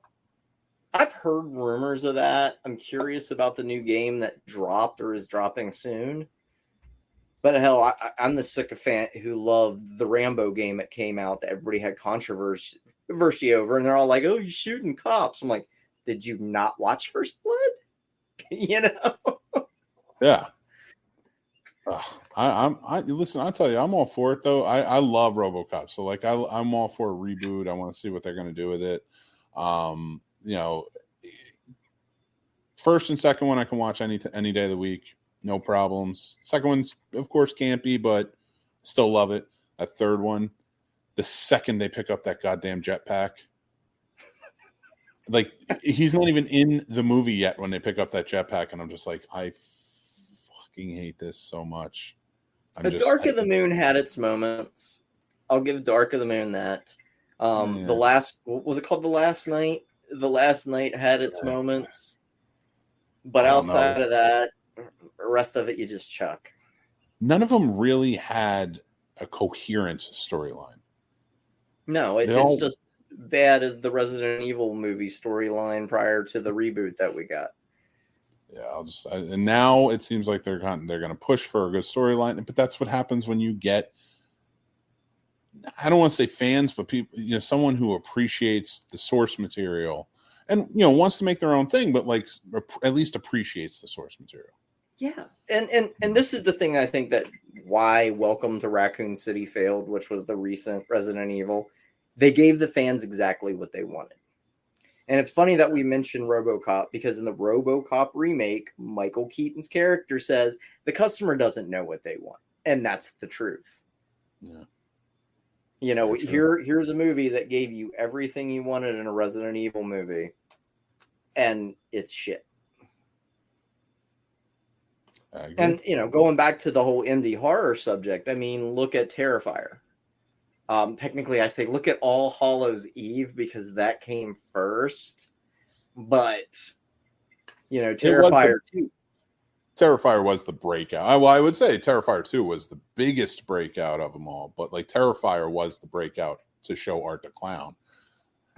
I've heard rumors of that. I'm curious about the new game that dropped or is dropping soon. But hell, I'm the sycophant who loved the Rambo game that came out that everybody had controversy over, and they're all like, "Oh, you're shooting cops." I'm like, "Did you not watch First Blood?" You know? Yeah. I listen. I tell you, I'm all for it though. I love RoboCop, so like I'm all for a reboot. I want to see what they're going to do with it. You know, first and second one I can watch any day of the week, no problems. Second one's of course campy, but still love it. That third one, the second they pick up that goddamn jetpack, like he's not even in the movie yet when they pick up that jetpack, and I'm just like, I fucking hate this so much. Dark of the Moon had its moments. I'll give Dark of the Moon that. The last, what was it called? The Last Night. The Last Night had its moments, but outside of that, the rest of it you just chuck. None of them really had a coherent storyline. No, it's just bad as the Resident Evil movie storyline prior to the reboot that we got. Yeah, and now it seems like they're going to push for a good storyline, but that's what happens when you get, I don't want to say fans, but people, someone who appreciates the source material and wants to make their own thing, but like at least appreciates the source material. Yeah, and this is the thing I think that why Welcome to Raccoon City failed, which was the recent Resident Evil. They gave the fans exactly what they wanted. And it's funny that we mentioned RoboCop because in the RoboCop remake, Michael Keaton's character says the customer doesn't know what they want. And that's the truth. Yeah. Here's a movie that gave you everything you wanted in a Resident Evil movie. And it's shit. And, going back to the whole indie horror subject, I mean, look at Terrifier. Technically, I say look at All Hallows Eve because that came first. But, Terrifier 2. Terrifier was the breakout. I would say Terrifier 2 was the biggest breakout of them all. But, like, Terrifier was the breakout to show Art the Clown.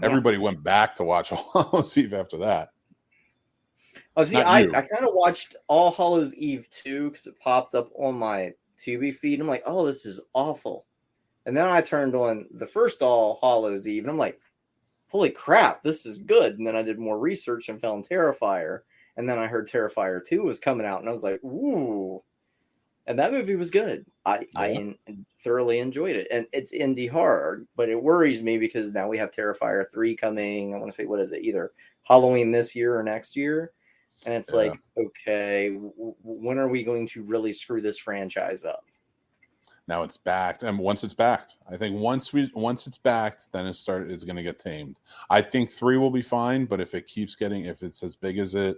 Yeah. Everybody went back to watch All Hallows Eve after that. Oh, see, I kind of watched All Hallows Eve 2 because it popped up on my Tubi feed. I'm like, oh, this is awful. And then I turned on the first All Hallows Eve, and I'm like, holy crap, this is good. And then I did more research and found Terrifier. And then I heard Terrifier 2 was coming out, and I was like, ooh. And that movie was good. I thoroughly enjoyed it. And it's indie horror, but it worries me because now we have Terrifier 3 coming. I want to say, what is it? Either Halloween this year or next year. And it's like, okay, when are we going to really screw this franchise up? Now it's backed, and once it's backed, I think once it's backed, then it's going to get tamed. I think 3 will be fine, but if it's as big as it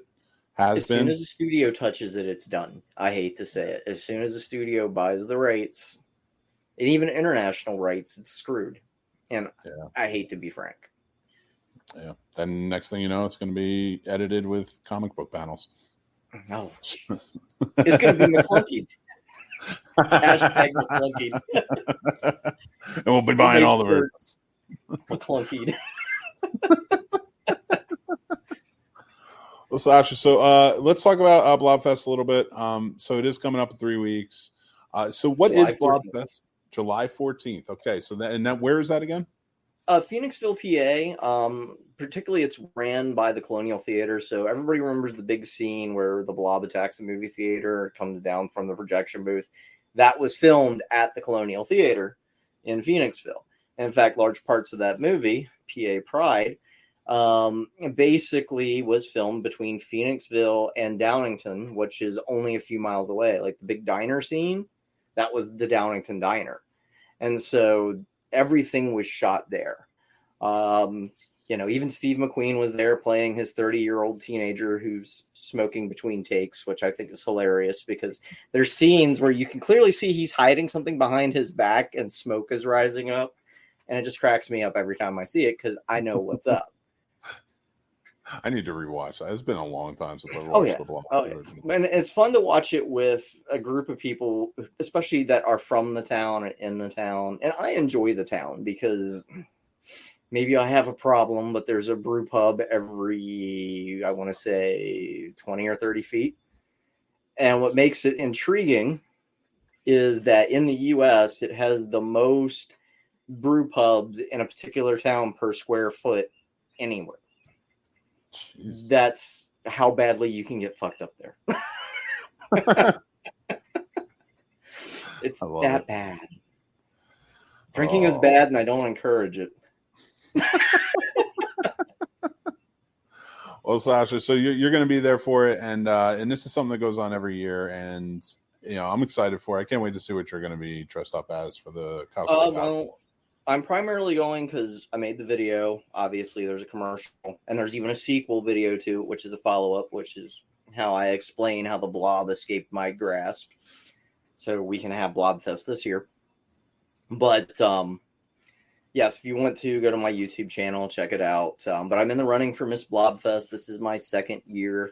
has been, as soon as the studio touches it, it's done. I hate to say it. As soon as the studio buys the rights, and even international rights, it's screwed. And I hate to be frank. Yeah. Then next thing you know, it's going to be edited with comic book panels. Oh, it's going to be McClunky. Hashtag McClunky. And we'll be buying all the versions. McClunky. Well, Sasha, so let's talk about Blobfest a little bit. So it is coming up in 3 weeks. So what is Blobfest? July 14th. Okay, so where is that again? Phoenixville, PA. Particularly, it's ran by the Colonial Theater, so everybody remembers the big scene where the blob attacks the movie theater, comes down from the projection booth. That was filmed at the Colonial Theater in Phoenixville. And in fact, large parts of that movie, PA Pride, basically was filmed between Phoenixville and Downingtown, which is only a few miles away. Like the big diner scene, that was the Downingtown Diner. And so everything was shot there. Even Steve McQueen was there playing his 30-year-old teenager who's smoking between takes, which I think is hilarious because there's scenes where you can clearly see he's hiding something behind his back and smoke is rising up. And it just cracks me up every time I see it because I know what's up. I need to rewatch that. It's been a long time since I watched the Blob original. And it's fun to watch it with a group of people, especially that are from the town and in the town. And I enjoy the town because maybe I have a problem, but there's a brew pub every, I want to say, 20 or 30 feet. And what makes it intriguing is that in the U.S., it has the most brew pubs in a particular town per square foot anywhere. Jeez. That's how badly you can get fucked up there. It's that bad. Drinking is bad, and I don't encourage it. Well, Sasha, so you're going to be there for it, and this is something that goes on every year, and I'm excited for it. I can't wait to see what you're going to be dressed up as for the cosplay costume. I'm primarily going because I made the video. Obviously, there's a commercial, and there's even a sequel video to it, which is a follow-up, which is how I explain how the blob escaped my grasp. So we can have Blobfest this year. But, yes, if you want to, go to my YouTube channel, check it out. But I'm in the running for Miss Blobfest. This is my second year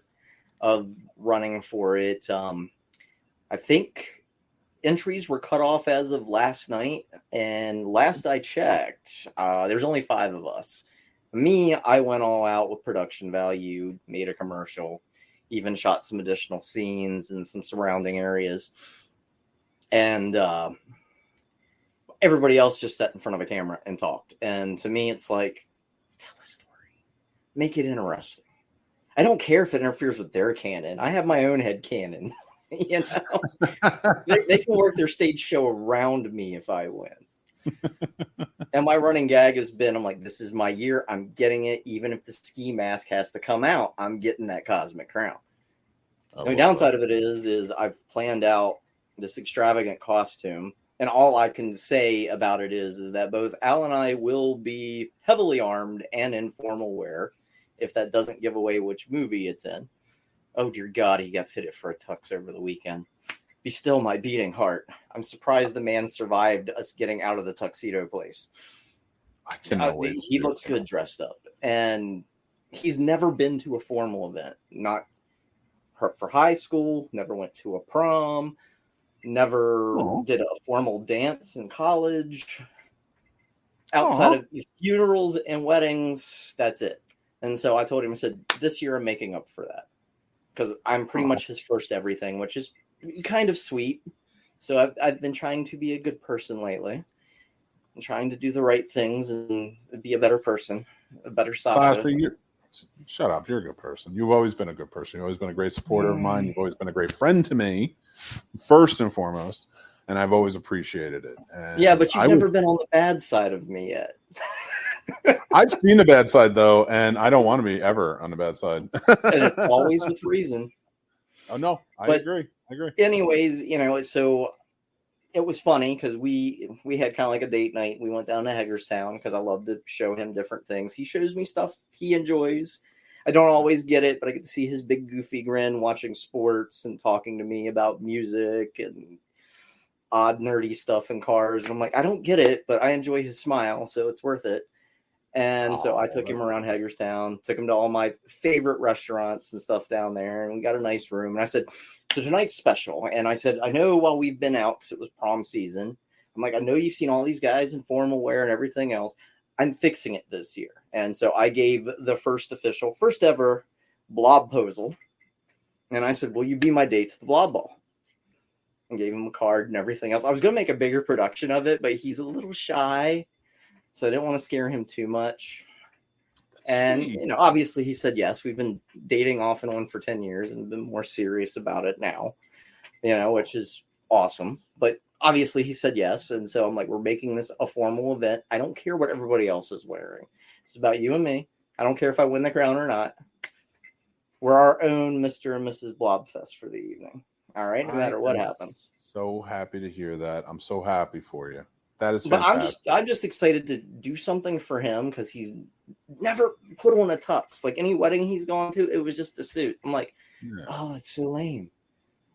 of running for it. I think entries were cut off as of last night, and last I checked, there's only 5 of us. Me, I went all out with production value, made a commercial, even shot some additional scenes in some surrounding areas, and everybody else just sat in front of a camera and talked. And to me, it's like, tell a story, make it interesting. I don't care if it interferes with their canon. I have my own head canon. They can work their stage show around me if I win. And my running gag has been, I'm like, this is my year. I'm getting it. Even if the ski mask has to come out, I'm getting that cosmic crown. The only downside of it is I've planned out this extravagant costume. And all I can say about it is that both Al and I will be heavily armed and in formal wear, if that doesn't give away which movie it's in. Oh, dear God, he got fitted for a tux over the weekend. Be still my beating heart. I'm surprised the man survived us getting out of the tuxedo place. I cannot wait. He looks good dressed up. And he's never been to a formal event. Not for high school, never went to a prom, never did a formal dance in college. Outside of funerals and weddings, that's it. And so I told him, I said, this year I'm making up for that. Because I'm pretty much his first everything, which is kind of sweet. So I've been trying to be a good person lately. I'm trying to do the right things and be a better person, a better Sasha. Shut up. You're a good person. You've always been a good person. You've always been a great supporter of mine. You've always been a great friend to me, first and foremost. And I've always appreciated it. And yeah, but you've never been on the bad side of me yet. I've seen the bad side, though, and I don't want to be ever on the bad side. And it's always with reason. Oh, no, I agree. Anyways, so it was funny because we had kind of like a date night. We went down to Hagerstown because I love to show him different things. He shows me stuff he enjoys. I don't always get it, but I get to see his big goofy grin watching sports and talking to me about music and odd nerdy stuff in cars. And I'm like, I don't get it, but I enjoy his smile, so it's worth it. And so I took him around Hagerstown, took him to all my favorite restaurants and stuff down there, and we got a nice room. And I said, so tonight's special. And I said, I know while we've been out, because it was prom season, I'm like, I know you've seen all these guys in formal wear and everything else. I'm fixing it this year. And so I gave the first ever blob posal. And I said, will you be my date to the blob ball? And gave him a card and everything else. I was going to make a bigger production of it, but he's a little shy. So I didn't want to scare him too much. And, obviously he said yes. We've been dating off and on for 10 years and been more serious about it now, which is awesome. But obviously he said yes. And so I'm like, we're making this a formal event. I don't care what everybody else is wearing. It's about you and me. I don't care if I win the crown or not. We're our own Mr. and Mrs. Blobfest for the evening. All right. No matter what happens. So happy to hear that. I'm so happy for you. That is fantastic. But I'm just excited to do something for him because he's never put on a tux. Like any wedding he's gone to, it was just a suit. I'm like, oh, it's so lame.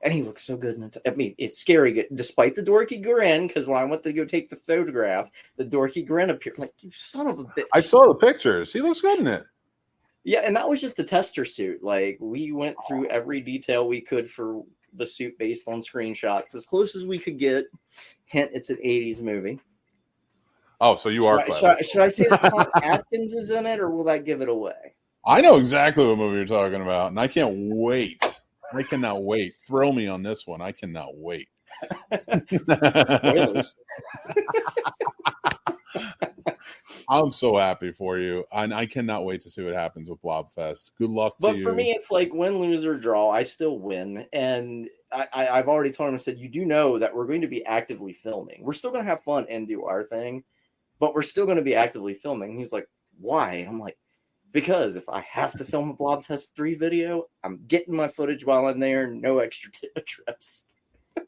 And he looks so good in it. I mean, it's scary good, despite the dorky grin, because when I went to go take the photograph, the dorky grin appeared. I'm like, you son of a bitch. I saw the pictures. He looks good in it. Yeah, and that was just the tester suit. Like, we went through every detail we could for the suit based on screenshots, as close as we could get. Hint, it's an 80s movie. Oh, so you are clever. Should I say that Tom Atkins is in it, or will that give it away? I know exactly what movie you're talking about, and I can't wait. I cannot wait. Throw me on this one. I cannot wait. Spoilers. I'm so happy for you, and I cannot wait to see what happens with Blobfest. Good luck to you. But for me, it's like win, lose, or draw. I still win, and I've already told him. I said, you do know that we're going to be actively filming. We're still going to have fun and do our thing, but we're still going to be actively filming. He's like, why? I'm like, because if I have to film a Blobfest 3 video, I'm getting my footage while I'm there. No extra trips.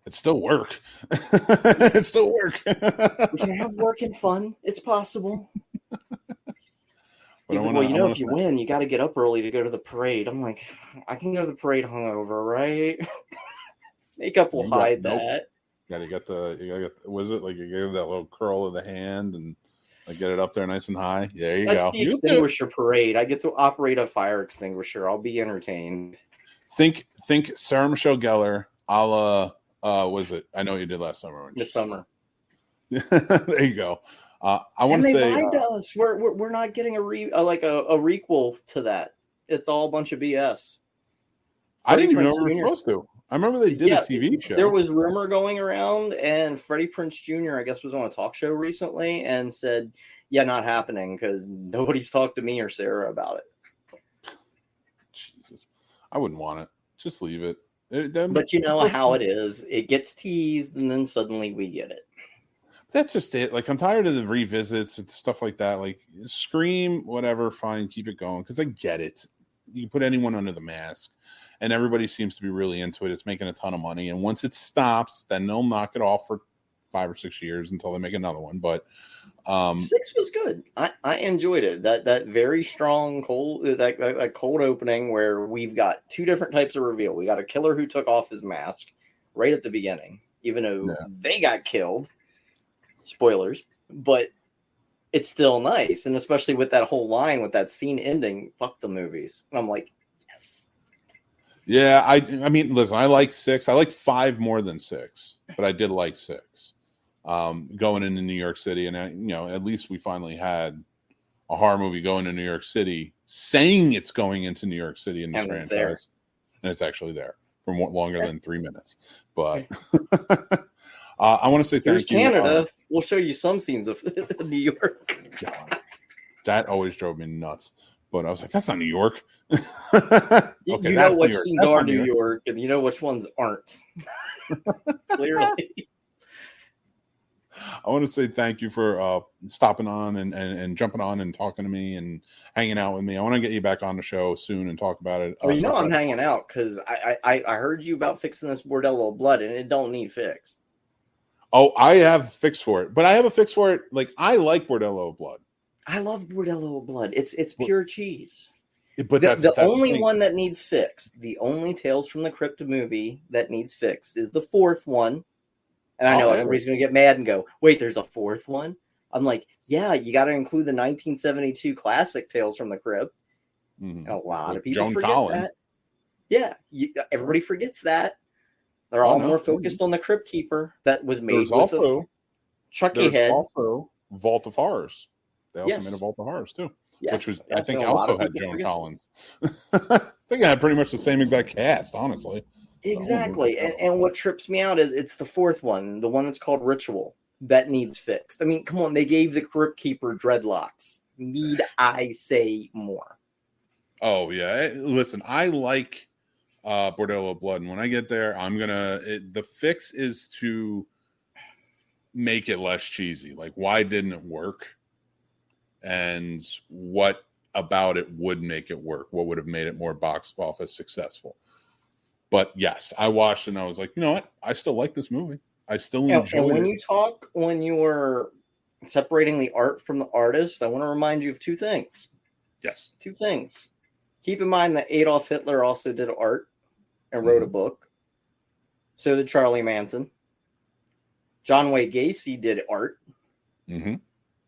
It's still work. It's still work. We can have work and fun. It's possible. He's like, well, you know, if you win, you got to get up early to go to the parade. I'm like, I can go to the parade hungover, right? Makeup will hide that. You gotta get was it like you get that little curl of the hand and like get it up there nice and high? There you go. That's the extinguisher parade. I get to operate a fire extinguisher. I'll be entertained. Think Sarah Michelle Gellar, a la was it? I know what you did last summer. This summer. There you go. I want to say lied to us. We're not getting a requel to that. It's all a bunch of BS. I didn't even know we were supposed to. I remember they did a TV show. There was rumor going around, and Freddie Prinze Jr., I guess, was on a talk show recently and said, yeah, not happening because nobody's talked to me or Sarah about it. Jesus. I wouldn't want it. Just leave it. But you know how it is. It gets teased, and then suddenly we get it. That's just it. Like, I'm tired of the revisits and stuff like that. Like, Scream, whatever, fine, keep it going. Because I get it. You put anyone under the mask, and everybody seems to be really into it. It's making a ton of money. And once it stops, then they'll knock it off for 5 or 6 years until they make another one. But 6 was good. I enjoyed it. That very strong cold opening where we've got 2 different types of reveal. We got a killer who took off his mask right at the beginning, even though they got killed. Spoilers, but it's still nice, and especially with that whole line with that scene ending. Fuck the movies, and I'm like, yes. Yeah, I mean, listen, I like 6. I like 5 more than 6, but I did like 6. Going into New York City, and at least we finally had a horror movie going to New York City, saying it's going into New York City in this franchise, and it's actually there for longer than 3 minutes. But I want to say thank you. Canada. We'll show you some scenes of New York. God, that always drove me nuts. But I was like, that's not New York. Okay, you know which scenes are New York, and you know which ones aren't. Clearly. I want to say thank you for stopping on and jumping on and talking to me and hanging out with me. I want to get you back on the show soon and talk about it. Well, I'm hanging out because I heard you about fixing this bordello of blood, and it don't need fixed. Oh, I have a fix for it, but I have a fix for it. Like, I like bordello of blood. I love bordello of blood. It's pure cheese. But that's the only one that needs fixed. The only Tales from the Crypt movie that needs fixed is the 4th one. And I know everybody's going to get mad and go, wait, there's a 4th one? I'm like, yeah, you got to include the 1972 classic Tales from the Crypt. Mm-hmm. A lot of people forget that. Yeah, everybody forgets that. They're all more focused on the Crypt Keeper that was made with a Chucky head. Also Vault of Horrors. They also made a Vault of Horrors too. Yes. Which was, I think, also had Joan Collins. I think I had pretty much the same exact cast, honestly. Exactly. And what trips me out is it's the 4th one, the one that's called Ritual, that needs fixed. I mean, come on, they gave the Crypt Keeper dreadlocks. Need I say more? Oh, yeah. Listen, I like Bordello of Blood, and when I get there, the fix is to make it less cheesy. Like, why didn't it work? And what about it would make it work? What would have made it more box office successful? But yes, I watched and I was like, you know what? I still like this movie. I still enjoy it. When you were separating the art from the artist, I want to remind you of 2 things. Yes. 2 things. Keep in mind that Adolf Hitler also did art and wrote a book. So did Charlie Manson. John Wayne Gacy did art. Mm-hmm.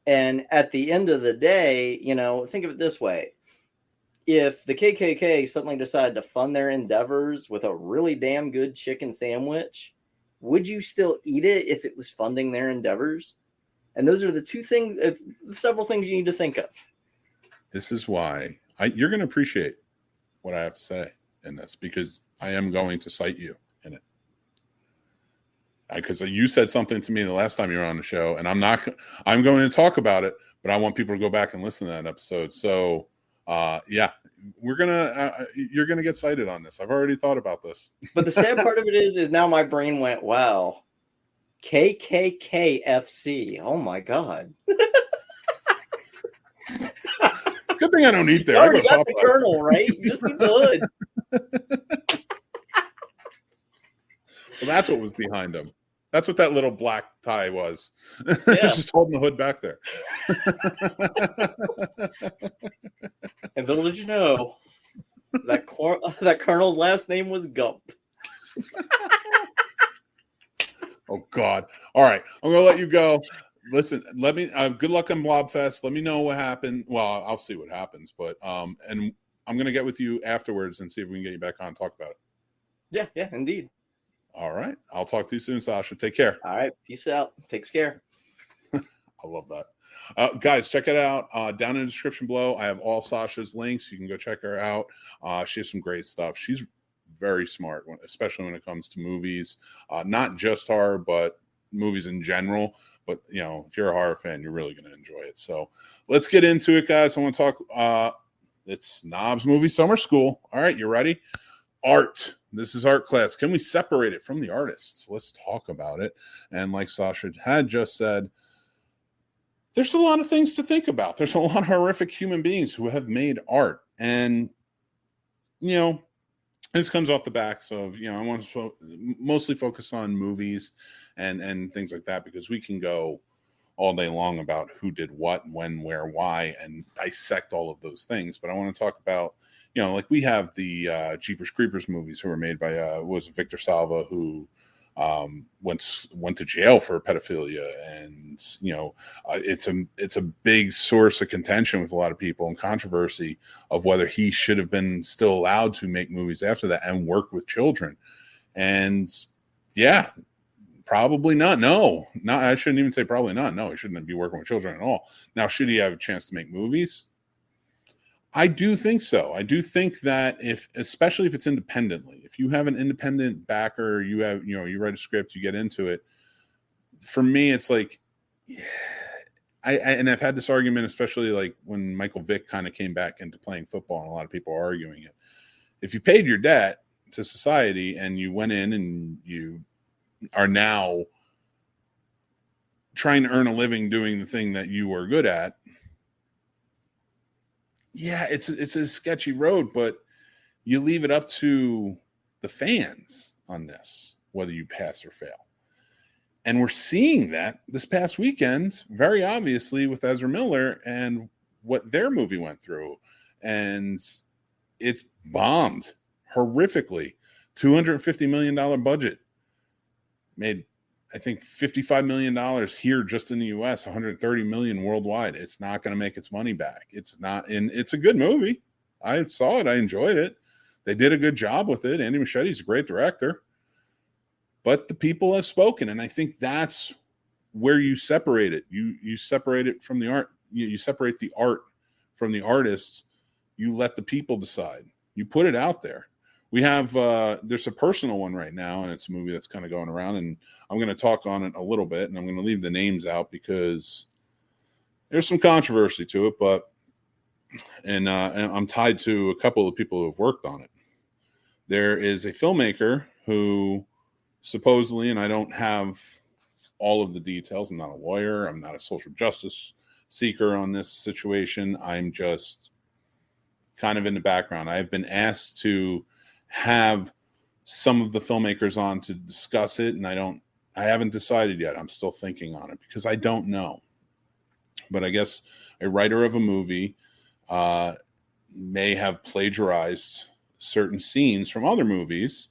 And at the end of the day, think of it this way. If the KKK suddenly decided to fund their endeavors with a really damn good chicken sandwich, would you still eat it if it was funding their endeavors? And those are the 2 things, several things you need to think of. This is why you're going to appreciate what I have to say in this because I am going to cite you in it. Because you said something to me the last time you were on the show, and I'm going to talk about it, but I want people to go back and listen to that episode. So, yeah, you're gonna get cited on this. I've already thought about this. But the sad part of it is now my brain went, wow, KKKFC. Oh my God. Good thing I don't eat there. You already got the kernel, right? You just need the hood. Well, that's what was behind him. That's what that little black tie was. Yeah. It's just holding the hood back there. And little did you know, that colonel's last name was Gump. Oh, God. All right. I'm going to let you go. Listen, let me good luck on Blobfest. Let me know what happened. Well, I'll see what happens, but and I'm going to get with you afterwards and see if we can get you back on and talk about it. Yeah, indeed. All right. I'll talk to you soon, Sasha. Take care. All right. Peace out. Take care. I love that. Guys, check it out. Down in the description below, I have all Sasha's links. You can go check her out. She has some great stuff. She's very smart, especially when it comes to movies. Not just horror, but movies in general. But, if you're a horror fan, you're really going to enjoy it. So let's get into it, guys. I want to talk. It's Snobs Movie Summer School. All right, you ready? Art. This is art class. Can we separate it from the artists? Let's talk about it. And like Sasha had just said, there's a lot of things to think about. There's a lot of horrific human beings who have made art. And, this comes off the backs of, I want to mostly focus on movies and things like that, because we can go all day long about who did what, when, where, why, and dissect all of those things. But I want to talk about, like we have the Jeepers Creepers movies who were made by was Victor Salva, who went to jail for pedophilia, and it's a big source of contention with a lot of people and controversy of whether he should have been still allowed to make movies after that and work with children. And yeah, probably not. No, I shouldn't even say probably not. No, he shouldn't be working with children at all. Now, should he have a chance to make movies? I do think so. I do think that especially if it's independently, if you have an independent backer, you write a script, you get into it. For me, it's like, and I've had this argument, especially like when Michael Vick kind of came back into playing football, and a lot of people are arguing it. If you paid your debt to society and you went in and you are now trying to earn a living doing the thing that you were good at, yeah, it's a sketchy road, but you leave it up to the fans on this, whether you pass or fail. And we're seeing that this past weekend, very obviously, with Ezra Miller and what their movie went through. And it's bombed horrifically. $250 million budget. Made, I think, $55 million here just in the U.S., $130 million worldwide. It's not going to make its money back. It's not, and it's a good movie. I saw it. I enjoyed it. They did a good job with it. Andy Muschietti's a great director. But the people have spoken, and I think that's where you separate it. You separate it from the art. You separate the art from the artists. You let the people decide. You put it out there. We have there's a personal one right now, and it's a movie that's kind of going around, and I'm going to talk on it a little bit, and I'm going to leave the names out because there's some controversy to it, but and I'm tied to a couple of people who have worked on it. There is a filmmaker who supposedly, and I don't have all of the details, I'm not a lawyer, I'm not a social justice seeker on this situation, I'm just kind of in the background. I've been asked to have some of the filmmakers on to discuss it, and I haven't decided yet. I'm still thinking on it because I don't know. But I guess a writer of a movie may have plagiarized certain scenes from other movies,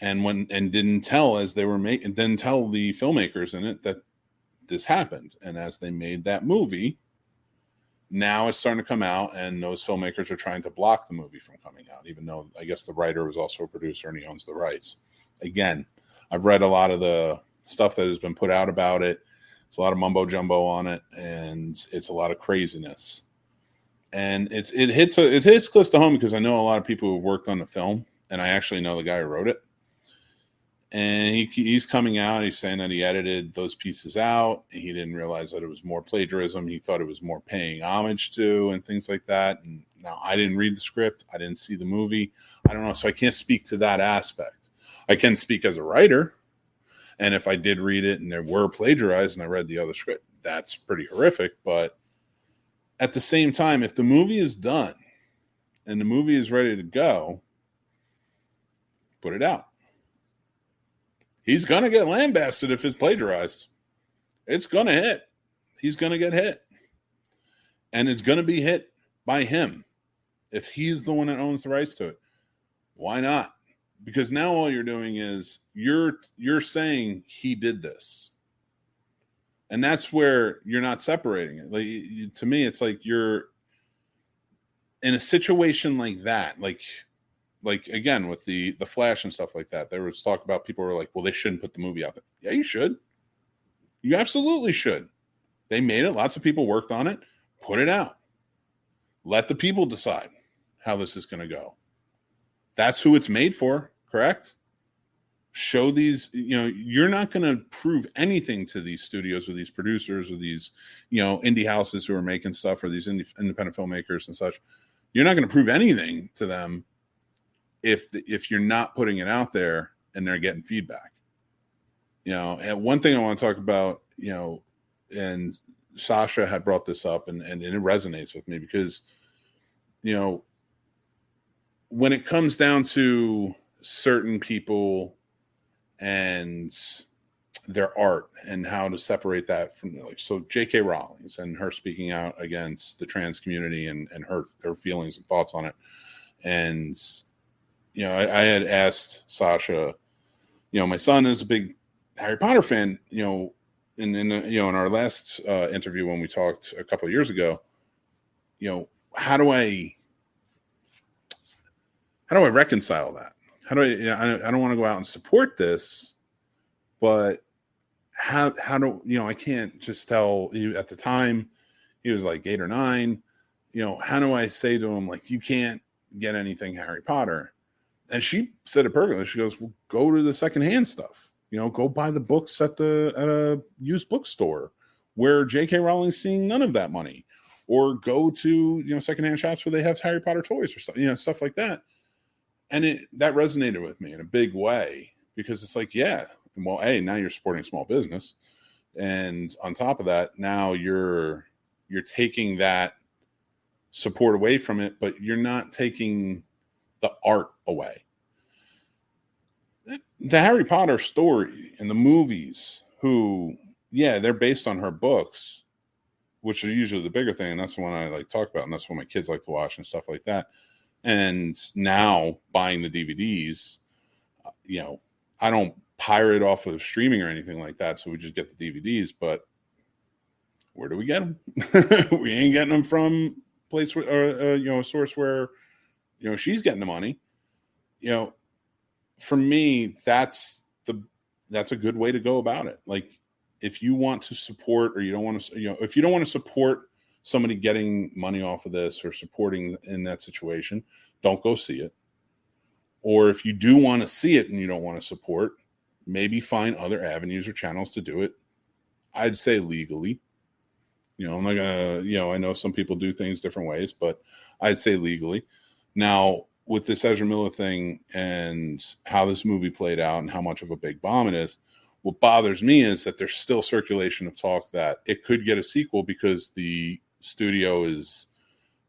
and didn't tell as they were making, didn't tell the filmmakers in it that this happened. And as they made that movie, now it's starting to come out, and those filmmakers are trying to block the movie from coming out, even though I guess the writer was also a producer and he owns the rights. Again, I've read a lot of the stuff that has been put out about it. It's a lot of mumbo jumbo on it, and it's a lot of craziness. And it hits close to home because I know a lot of people who worked on the film, and I actually know the guy who wrote it. And he's coming out. He's saying that he edited those pieces out. And he didn't realize that it was more plagiarism. He thought it was more paying homage to and things like that. And now I didn't read the script. I didn't see the movie. I don't know. So I can't speak to that aspect. I can speak as a writer. And if I did read it and there were plagiarized and I read the other script, that's pretty horrific. But at the same time, if the movie is done and the movie is ready to go, put it out. He's going to get lambasted if it's plagiarized. It's going to hit. He's going to get hit. And it's going to be hit by him. If he's the one that owns the rights to it, why not? Because now all you're doing is you're saying he did this. And that's where you're not separating it. Like, to me, it's like you're in a situation like that, like again with the Flash and stuff like that. There was talk about people were like, well, they shouldn't put the movie out there. Yeah, you should. You absolutely should. They made it. Lots of people worked on it. Put it out. Let the people decide how this is going to go. That's who it's made for, correct? Show these, you're not going to prove anything to these studios or these producers or these, indie houses who are making stuff or these independent filmmakers and such. You're not going to prove anything to them if you're not putting it out there and they're getting feedback. And one thing I want to talk about, and Sasha had brought this up and it resonates with me because, when it comes down to certain people and their art and how to separate that from so J.K. Rowling and her speaking out against the trans community and her feelings and thoughts on it. And, I had asked Sasha, my son is a big Harry Potter fan, in our last interview when we talked a couple of years ago, how do I reconcile that? How do I don't want to go out and support this, but how do, I can't just tell you at the time he was like 8 or 9, how do I say to him, like, you can't get anything Harry Potter? And she said it perfectly. She goes, well, go to the secondhand stuff, go buy the books at a used bookstore where J.K. Rowling's seeing none of that money, or go to, secondhand shops where they have Harry Potter toys or stuff, stuff like that. And that resonated with me in a big way because it's like, yeah, well, now you're supporting small business. And on top of that, now you're taking that support away from it, but you're not taking the art away. The Harry Potter story and the movies, they're based on her books, which are usually the bigger thing. And that's the one I like to talk about. And that's what my kids like to watch and stuff like that. And now buying the DVDs, I don't pirate off of streaming or anything like that. So we just get the DVDs, but where do we get them? We ain't getting them from a place where, a source where, she's getting the money. For me, that's a good way to go about it. Like, if you want to support, or you don't want to, if you don't want to support somebody getting money off of this or supporting in that situation, don't go see it. Or if you do want to see it and you don't want to support, maybe find other avenues or channels to do it. I'd say legally. I'm not gonna, I know some people do things different ways, but I'd say legally. Now, with this Ezra Miller thing and how this movie played out and how much of a big bomb it is, what bothers me is that there's still circulation of talk that it could get a sequel because the studio is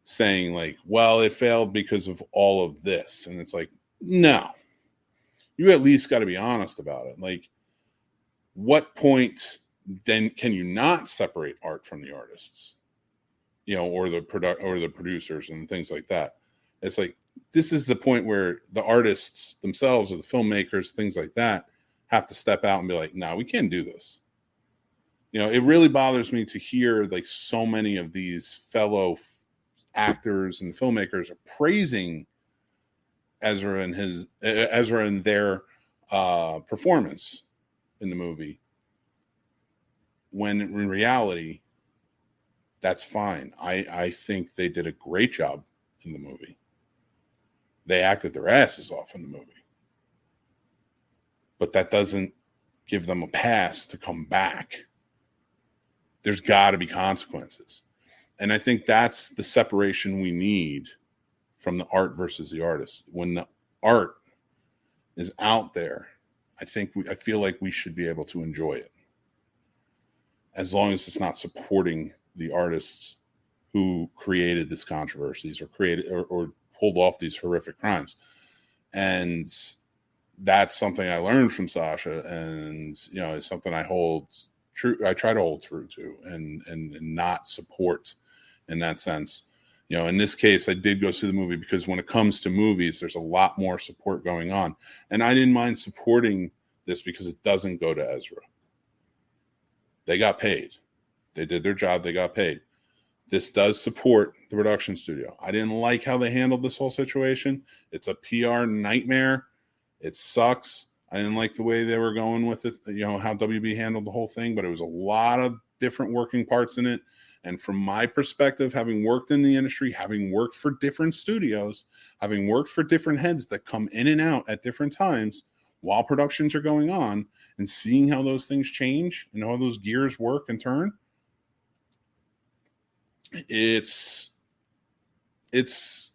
saying, like, well, it failed because of all of this. And it's like, no, you at least got to be honest about it. Like, what point then can you not separate art from the artists, or the producers and things like that? It's like, this is the point where the artists themselves or the filmmakers, things like that, have to step out and be like, no, we can't do this. It really bothers me to hear like so many of these fellow actors and filmmakers are praising Ezra and their performance in the movie, when in reality That's fine. I think they did a great job in the movie. They acted their asses off in the movie. But that doesn't give them a pass to come back. There's got to be consequences. And I think that's the separation we need from the art versus the artist. When the art is out there, I feel like we should be able to enjoy it, as long as it's not supporting the artists who created these controversies or pulled off these horrific crimes. And that's something I learned from Sasha, and it's something I try to hold true to and not support in that sense. In this case, I did go see the movie because when it comes to movies, there's a lot more support going on. And I didn't mind supporting this because it doesn't go to Ezra. They got paid. They did their job. They got paid. This does support the production studio. I didn't like how they handled this whole situation. It's a PR nightmare. It sucks. I didn't like the way they were going with it, how WB handled the whole thing, but it was a lot of different working parts in it. And from my perspective, having worked in the industry, having worked for different studios, having worked for different heads that come in and out at different times while productions are going on, and seeing how those things change and how those gears work and turn, it's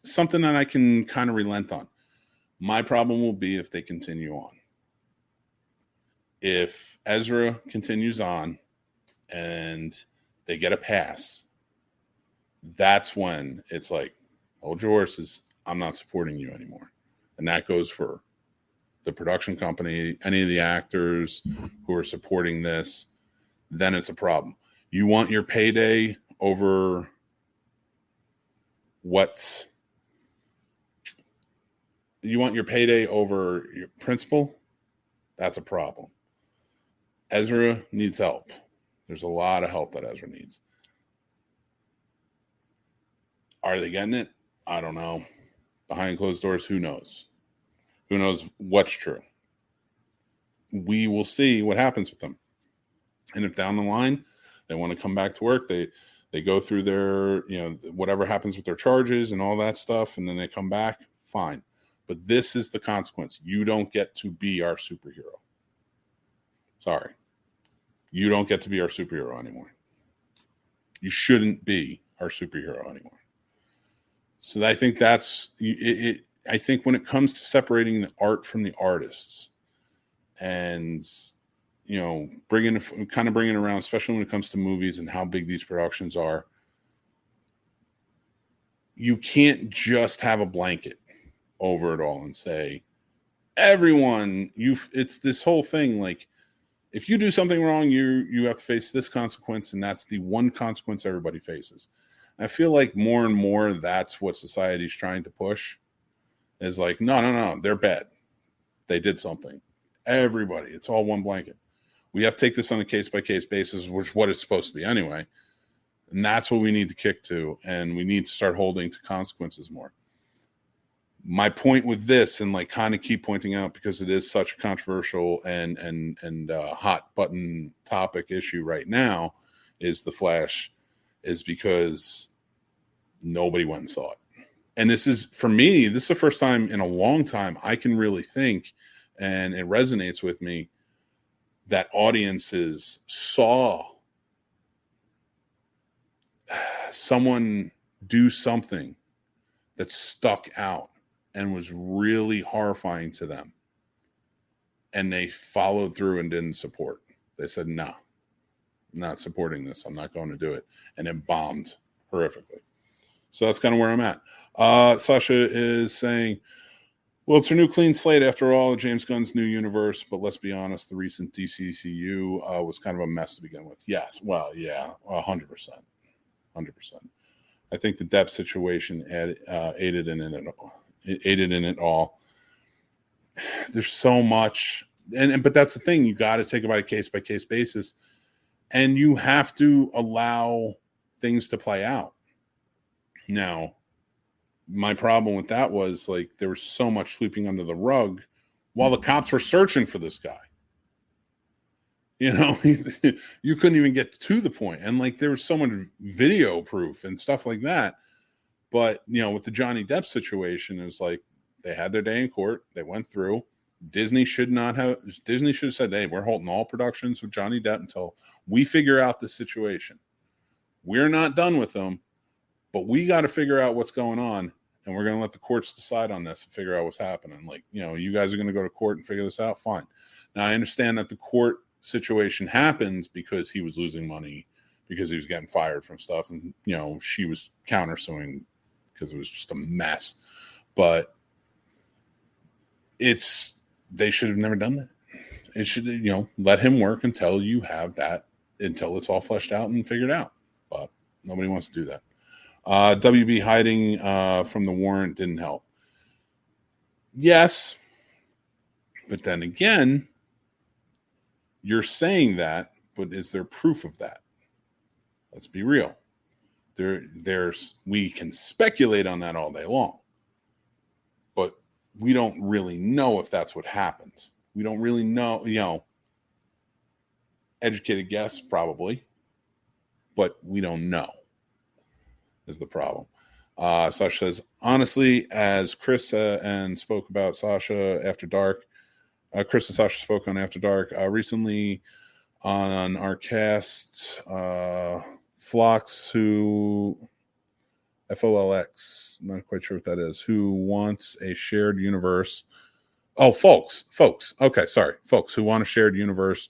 something that I can kind of relent on. My problem will be if they continue on. If Ezra continues on and they get a pass, that's when it's like, hold your horses, I'm not supporting you anymore. And that goes for the production company, any of the actors who are supporting this, then it's a problem. You want your payday over your principal? That's a problem. Ezra needs help. There's a lot of help that Ezra needs. Are they getting it? I don't know. Behind closed doors, who knows? Who knows what's true? We will see what happens with them. And if down the line they want to come back to work, they go through their, whatever happens with their charges and all that stuff, and then they come back, fine. But this is the consequence. You don't get to be our superhero. Sorry. You don't get to be our superhero anymore. You shouldn't be our superhero anymore. So I think that's it. I think when it comes to separating the art from the artists and, bringing it around, especially when it comes to movies and how big these productions are, you can't just have a blanket over it all and say, everyone, it's this whole thing. Like, if you do something wrong, you have to face this consequence, and that's the one consequence everybody faces. I feel like more and more that's what society's trying to push, is like, no, they're bad. They did something. Everybody, it's all one blanket. We have to take this on a case-by-case basis, which is what it's supposed to be anyway. And that's what we need to kick to, and we need to start holding to consequences more. My point with this, and like kind of keep pointing out because it is such a controversial and hot button topic issue right now, is The Flash, is because nobody went and saw it. And this is, for me, this is the first time in a long time I can really think, and it resonates with me, that audiences saw someone do something that stuck out and was really horrifying to them, and they followed through and didn't support. They said, no, I'm not supporting this. I'm not going to do it. And it bombed horrifically. So that's kind of where I'm at. Sasha is saying, well, it's a new clean slate after all, James Gunn's new universe, but let's be honest, the recent DCCU was kind of a mess to begin with. Yes, well, yeah, 100%. 100%. I think the depth situation aided in it all. There's so much, but that's the thing. You got to take it by case basis, and you have to allow things to play out. Now, my problem with that was, like, there was so much sweeping under the rug while the cops were searching for this guy. You know, you couldn't even get to the point. And like there was so much video proof and stuff like that. But, you know, with the Johnny Depp situation, it was like they had their day in court. They went through. Disney should have said, hey, we're holding all productions with Johnny Depp until we figure out the situation. We're not done with them, but we got to figure out what's going on. And we're going to let the courts decide on this and figure out what's happening. Like, you know, you guys are going to go to court and figure this out. Fine. Now, I understand that the court situation happens because he was losing money, because he was getting fired from stuff. And, you know, she was countersuing because it was just a mess. But they should have never done that. It should, you know, let him work until you have that, until it's all fleshed out and figured out. But nobody wants to do that. WB hiding from the warrant didn't help. Yes. But then again, you're saying that, but is there proof of that? Let's be real. We can speculate on that all day long, but we don't really know if that's what happened. We don't really know, you know, educated guess probably, but we don't know is the problem. Sasha says, honestly, as Chris and spoke about Sasha After Dark, Chris and Sasha spoke on After Dark recently on our cast, Flocks, FOLX, not quite sure what that is, who wants a shared universe. Oh, folks. Okay, sorry. Folks who want a shared universe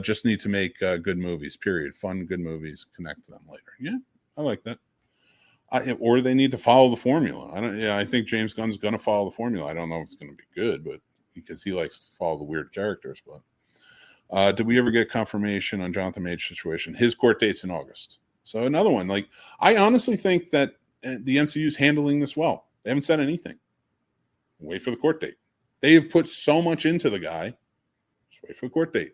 just need to make good movies, period. Fun, good movies. Connect to them later. Yeah, I like that. Or they need to follow the formula. I think James Gunn's going to follow the formula. I don't know if it's going to be good, but because he likes to follow the weird characters. But did we ever get confirmation on Jonathan Major's situation? His court date's in August. So another one. Like, I honestly think that the MCU's handling this well. They haven't said anything. Wait for the court date. They have put so much into the guy. Just wait for the court date.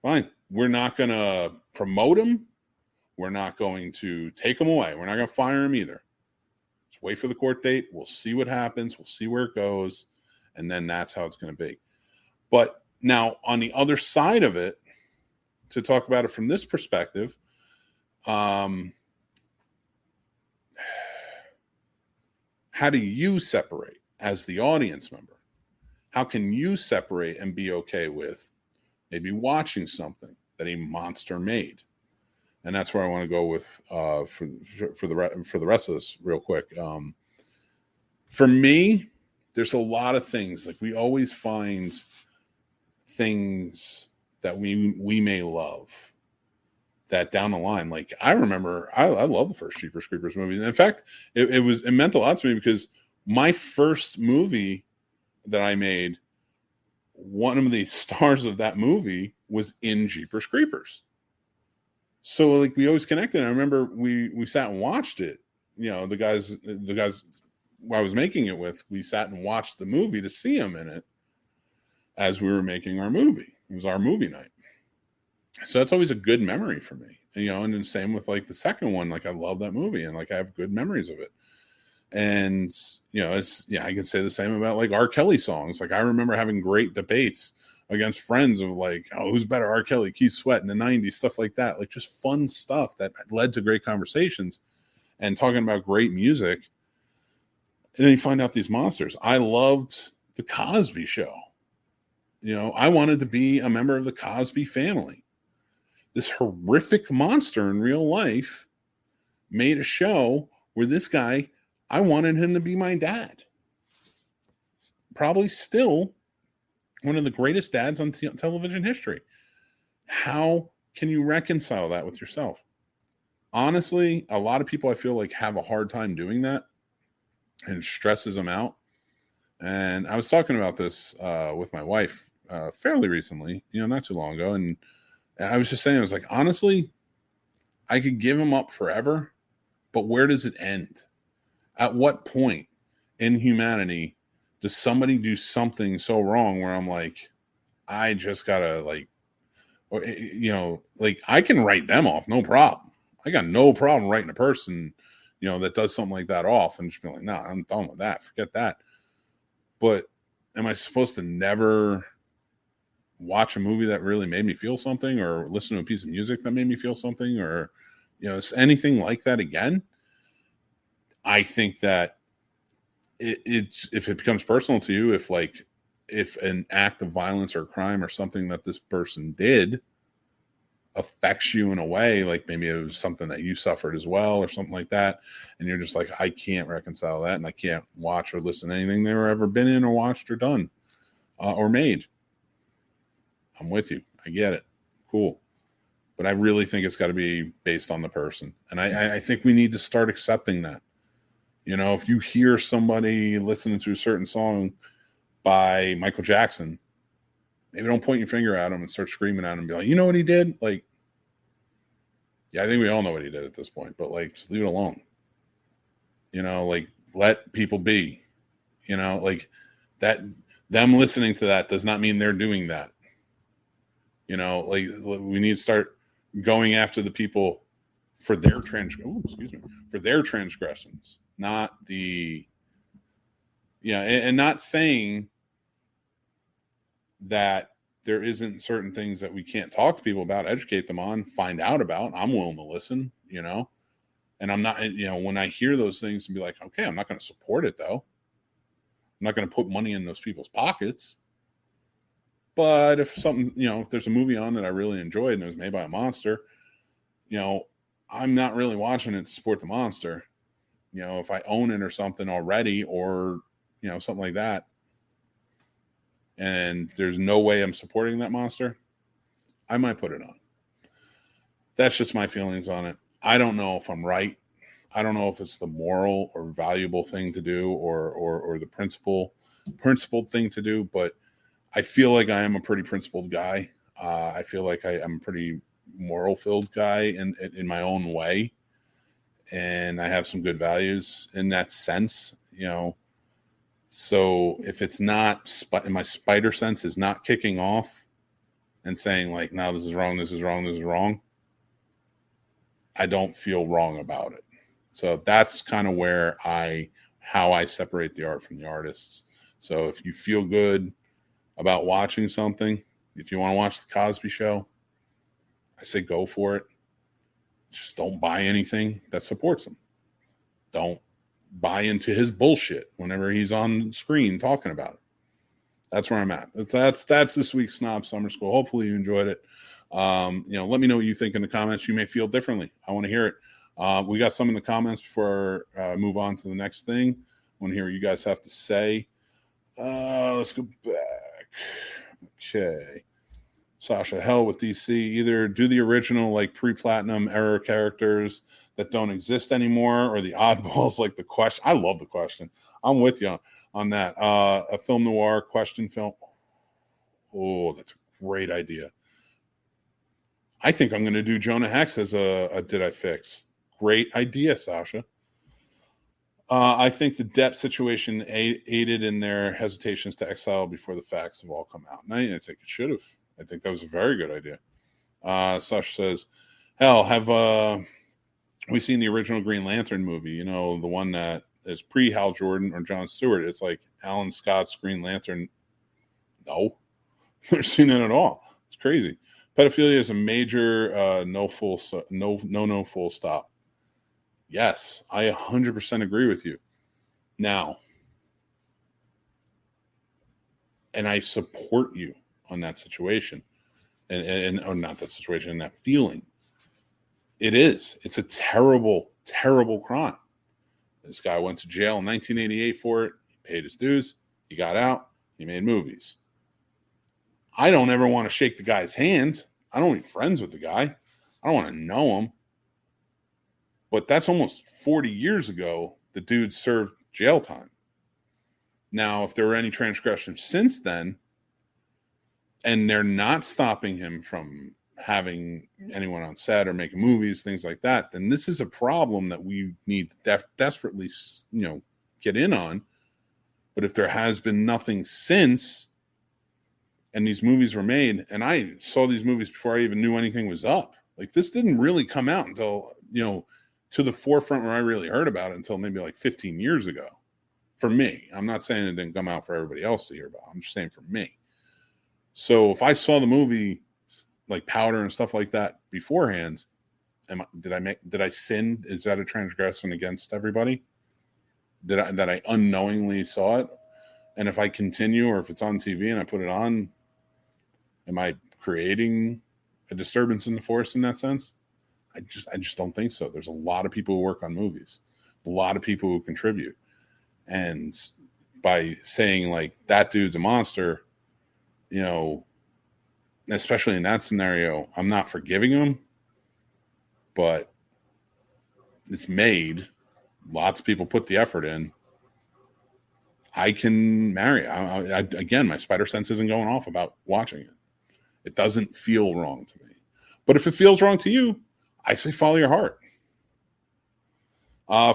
Fine. We're not going to promote him. We're not going to take him away. We're not going to fire him either. Just wait for the court date. We'll see what happens. We'll see where it goes. And then that's how it's going to be. But now, on the other side of it, to talk about it from this perspective, how do you separate as the audience member? How can you separate and be okay with maybe watching something that a monster made? And that's where I want to go with for the rest of this real quick. For me, there's a lot of things. Like, we always find things that we may love that down the line. Like, I remember, I love the first Jeepers Creepers movie. And in fact, it meant a lot to me because my first movie that I made, one of the stars of that movie was in Jeepers Creepers. So, like, we always connected. I remember we sat and watched it. You know, the guys I was making it with, we sat and watched the movie to see him in it as we were making our movie. It was our movie night. So that's always a good memory for me. You know, and then same with like the second one. Like, I love that movie and like I have good memories of it. And, you know, I can say the same about like R. Kelly songs. Like, I remember having great debates against friends of like, oh, who's better, R. Kelly, Keith Sweat in the 90s, stuff like that. Like, just fun stuff that led to great conversations and talking about great music. And then you find out these monsters. I loved the Cosby Show. You know, I wanted to be a member of the Cosby family. This horrific monster in real life made a show where this guy, I wanted him to be my dad. Probably still one of the greatest dads on television history. How can you reconcile that with yourself? Honestly, a lot of people I feel like have a hard time doing that, and it stresses them out. And I was talking about this with my wife fairly recently, you know, not too long ago. And I was just saying, I was like, honestly, I could give him up forever, but where does it end? At what point in humanity does somebody do something so wrong where I'm like, I just gotta like, or, you know, like I can write them off, no problem. I got no problem writing a person, you know, that does something like that off and just be like, no, I'm done with that. Forget that. But am I supposed to never watch a movie that really made me feel something, or listen to a piece of music that made me feel something, or, anything like that again, I think that it's if it becomes personal to you, if an act of violence or crime or something that this person did affects you in a way, like maybe it was something that you suffered as well or something like that, and you're just like, I can't reconcile that, and I can't watch or listen to anything they were ever been in or watched or done or made. I'm with you. I get it. Cool. But I really think it's got to be based on the person. And I think we need to start accepting that. If you hear somebody listening to a certain song by Michael Jackson, maybe don't point your finger at him and start screaming at him and be like, you know what he did? Like, yeah, I think we all know what he did at this point, but just leave it alone. Let people be, that them listening to that does not mean they're doing that. We need to start going after the people for their transgressions, not and not saying that there isn't certain things that we can't talk to people about, educate them on, find out about. I'm willing to listen, and I'm not, when I hear those things and be like, okay, I'm not going to support it though. I'm not going to put money in those people's pockets. But if something, if there's a movie on that I really enjoyed and it was made by a monster, I'm not really watching it to support the monster. If I own it or something already, or, something like that, and there's no way I'm supporting that monster, I might put it on. That's just my feelings on it. I don't know if I'm right. I don't know if it's the moral or valuable thing to do, or the principled thing to do, but I feel like I am a pretty principled guy. I feel like I'm a pretty moral-filled guy in my own way, and I have some good values in that sense, So if it's not, my spider sense is not kicking off and saying like, no, this is wrong, this is wrong, this is wrong, I don't feel wrong about it. So that's kind of how I separate the art from the artists. So if you feel good about watching something, if you want to watch the Cosby Show, I say go for it. Just don't buy anything that supports him. Don't buy into his bullshit whenever he's on screen talking about it. That's where I'm at. That's this week's Snob Summer School. Hopefully you enjoyed it. Let me know what you think in the comments. You may feel differently. I want to hear it. We got some in the comments before I move on to the next thing. I want to hear what you guys have to say. Let's go back. Okay. Sasha, hell with DC. Either do the original like pre-platinum era characters that don't exist anymore, or the oddballs like The Question. I love The Question. I'm with you on that. A film noir question film. Oh, that's a great idea. I think I'm going to do Jonah Hex as a Did I Fix. Great idea, Sasha. I think the Depp situation aided in their hesitations to exile before the facts have all come out. And I think it should have. I think that was a very good idea. Sasha says, hell, have we seen the original Green Lantern movie? The one that is pre-Hal Jordan or Jon Stewart. It's like Alan Scott's Green Lantern. No. Never seen it at all. It's crazy. Pedophilia is a major no full stop. Yes, I 100% agree with you. Now, and I support you on that situation, and or not that situation, and that feeling. It's a terrible, terrible crime. This guy went to jail in 1988 for it. He paid his dues. He got out. He made movies. I don't ever want to shake the guy's hand. I don't want to be friends with the guy. I don't want to know him. But that's almost 40 years ago. The dude served jail time. Now, if there were any transgressions since then, and they're not stopping him from having anyone on set or making movies, things like that, then this is a problem that we need to desperately, get in on. But if there has been nothing since, and these movies were made, and I saw these movies before I even knew anything was up. Like, this didn't really come out until, to the forefront where I really heard about it until maybe like 15 years ago. For me, I'm not saying it didn't come out for everybody else to hear about. I'm just saying for me. So if I saw the movie like Powder and stuff like that beforehand, did I sin? Is that a transgression against everybody? That I unknowingly saw it? And if I continue, or if it's on TV and I put it on, am I creating a disturbance in the force in that sense? I just don't think so. There's a lot of people who work on movies, a lot of people who contribute. And by saying like that dude's a monster, you know, especially in that scenario, I'm not forgiving him, but it's made. Lots of people put the effort in. I can marry. Again, my spider sense isn't going off about watching it. It doesn't feel wrong to me. But if it feels wrong to you, I say follow your heart.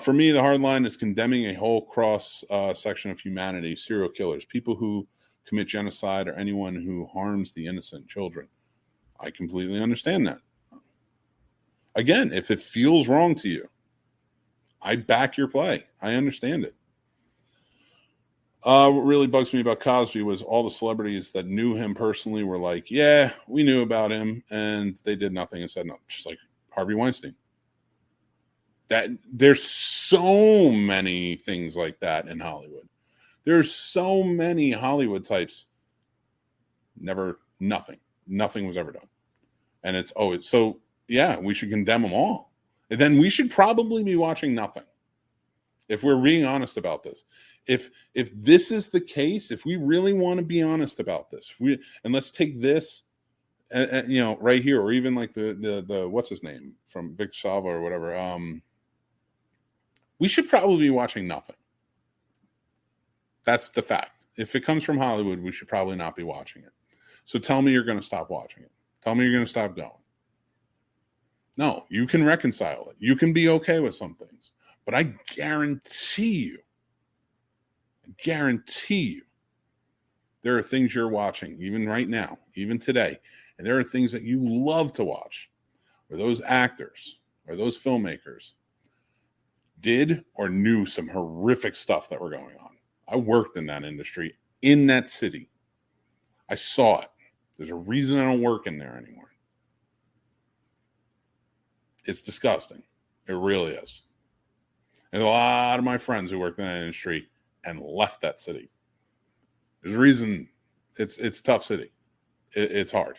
For me, the hard line is condemning a whole cross section of humanity, serial killers, people who commit genocide, or anyone who harms the innocent children. I completely understand that. Again, if it feels wrong to you, I back your play. I understand it. What really bugs me about Cosby was all the celebrities that knew him personally were like, yeah, we knew about him, and they did nothing and said no. Just like Harvey Weinstein. That there's so many things like that in Hollywood. There's so many Hollywood types. Nothing was ever done. And it's so yeah, we should condemn them all. And then we should probably be watching nothing. If we're being honest about this. If this is the case, if we really want to be honest about this, and let's take this, you know, right here, or even like the what's his name from Victor Salva or whatever, we should probably be watching nothing. That's the fact. If it comes from Hollywood, we should probably not be watching it. So tell me you're going to stop watching it. Tell me you're going to stop going. No, you can reconcile it. You can be okay with some things. But I guarantee you, there are things you're watching, even right now, even today, and there are things that you love to watch, where those actors or those filmmakers did or knew some horrific stuff that were going on. I worked in that industry, in that city. I saw it. There's a reason I don't work in there anymore. It's disgusting. It really is. There's a lot of my friends who worked in that industry and left that city. There's a reason. It's a tough city. It's hard.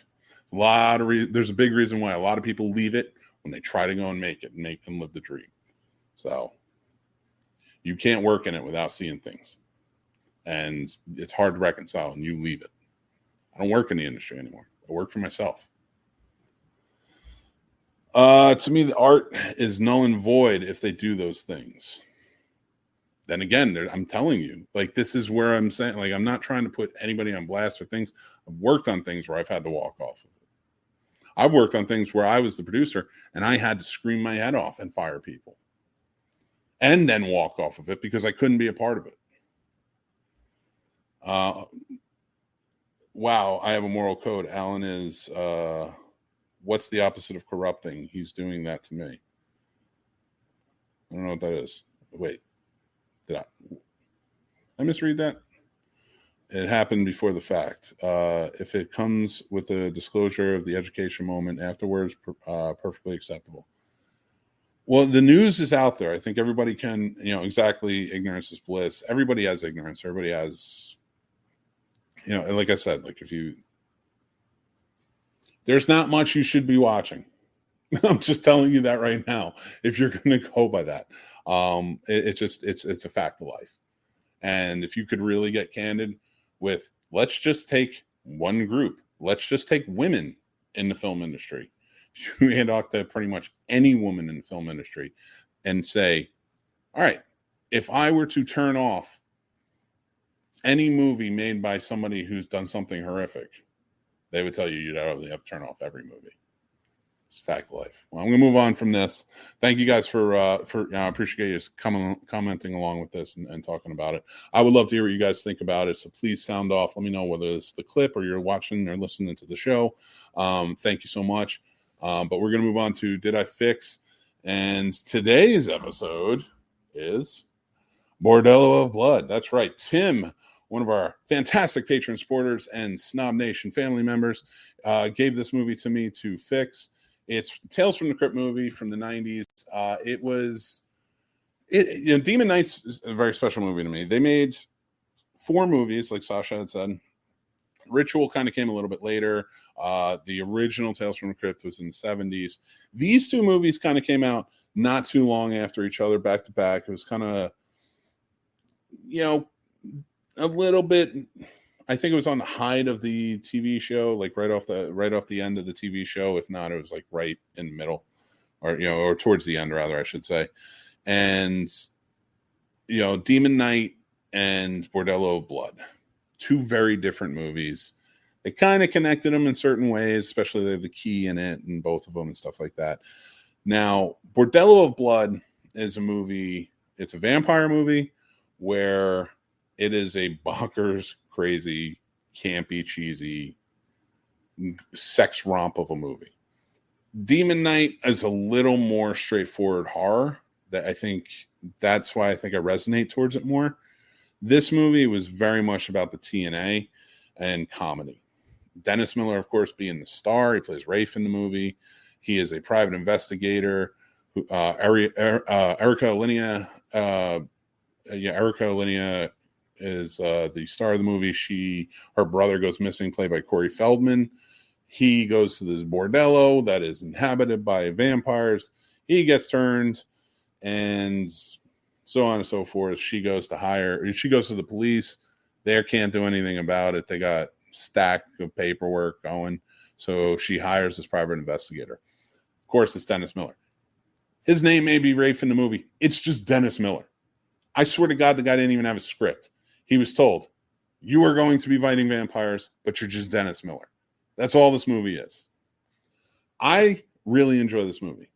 There's a big reason why a lot of people leave it when they try to go and make it and make them live the dream. So you can't work in it without seeing things. And it's hard to reconcile, and you leave it. I don't work in the industry anymore. I work for myself. To me, the art is null and void if they do those things. Then again, I'm telling you, like, this is where I'm saying, like, I'm not trying to put anybody on blast or things. I've worked on things where I've had to walk off of it. I've worked on things where I was the producer and I had to scream my head off and fire people and then walk off of it because I couldn't be a part of it. Wow, I have a moral code. Alan is, what's the opposite of corrupting? He's doing that to me. I don't know what that is. Wait, did I misread that? It happened before the fact. If it comes with a disclosure of the education moment afterwards, perfectly acceptable. Well, the news is out there. I think everybody can, exactly. Ignorance is bliss. Everybody has ignorance. Everybody has, like I said, like there's not much you should be watching. I'm just telling you that right now. If you're going to go by that, it's a fact of life. And if you could really get candid with, let's just take one group. Let's just take women in the film industry. You can talk to pretty much any woman in the film industry and say, all right, if I were to turn off any movie made by somebody who's done something horrific, they would tell you you'd have to turn off every movie. It's fact of life. Well, I'm going to move on from this. Thank you guys for I appreciate you commenting along with this and talking about it. I would love to hear what you guys think about it. So please sound off. Let me know whether it's the clip or you're watching or listening to the show. Thank you so much. But we're going to move on to Did I Fix? And today's episode is Bordello of Blood. That's right. Tim one of our fantastic patron supporters and Snob Nation family members, gave this movie to me to fix. It's Tales from the Crypt movie from the 90s. Demon Knights is a very special movie to me. They made 4 movies, like Sasha had said. Ritual kind of came a little bit later. The original Tales from the Crypt was in the 70s. These 2 movies kind of came out not too long after each other, back to back. It was kind of, a little bit. I think it was on the height of the TV show, like right off the end of the TV show. If not, it was like right in the middle, or towards the end, rather, I should say. And Demon Knight and Bordello of Blood, 2 very different movies. They kind of connected them in certain ways, especially they have the key in it and both of them and stuff like that. Now, Bordello of Blood is a movie. It's a vampire movie where it is a bonkers, crazy, campy, cheesy sex romp of a movie. Demon Knight is a little more straightforward horror. That's why I think I resonate towards it more. This movie was very much about the TNA and comedy. Dennis Miller, of course, being the star. He plays Rafe in the movie. He is a private investigator. Erica Alinea. Erica Alinea is the star of the movie. Her brother goes missing, played by Corey Feldman. He goes to this bordello that is inhabited by vampires. He gets turned, and so on and so forth. She goes to the police. They can't do anything about it. They got a stack of paperwork going. So she hires this private investigator. Of course, it's Dennis Miller. His name may be Rafe in the movie. It's just Dennis Miller. I swear to God, the guy didn't even have a script. He was told, you are going to be fighting vampires, but you're just Dennis Miller. That's all this movie is. I really enjoy this movie.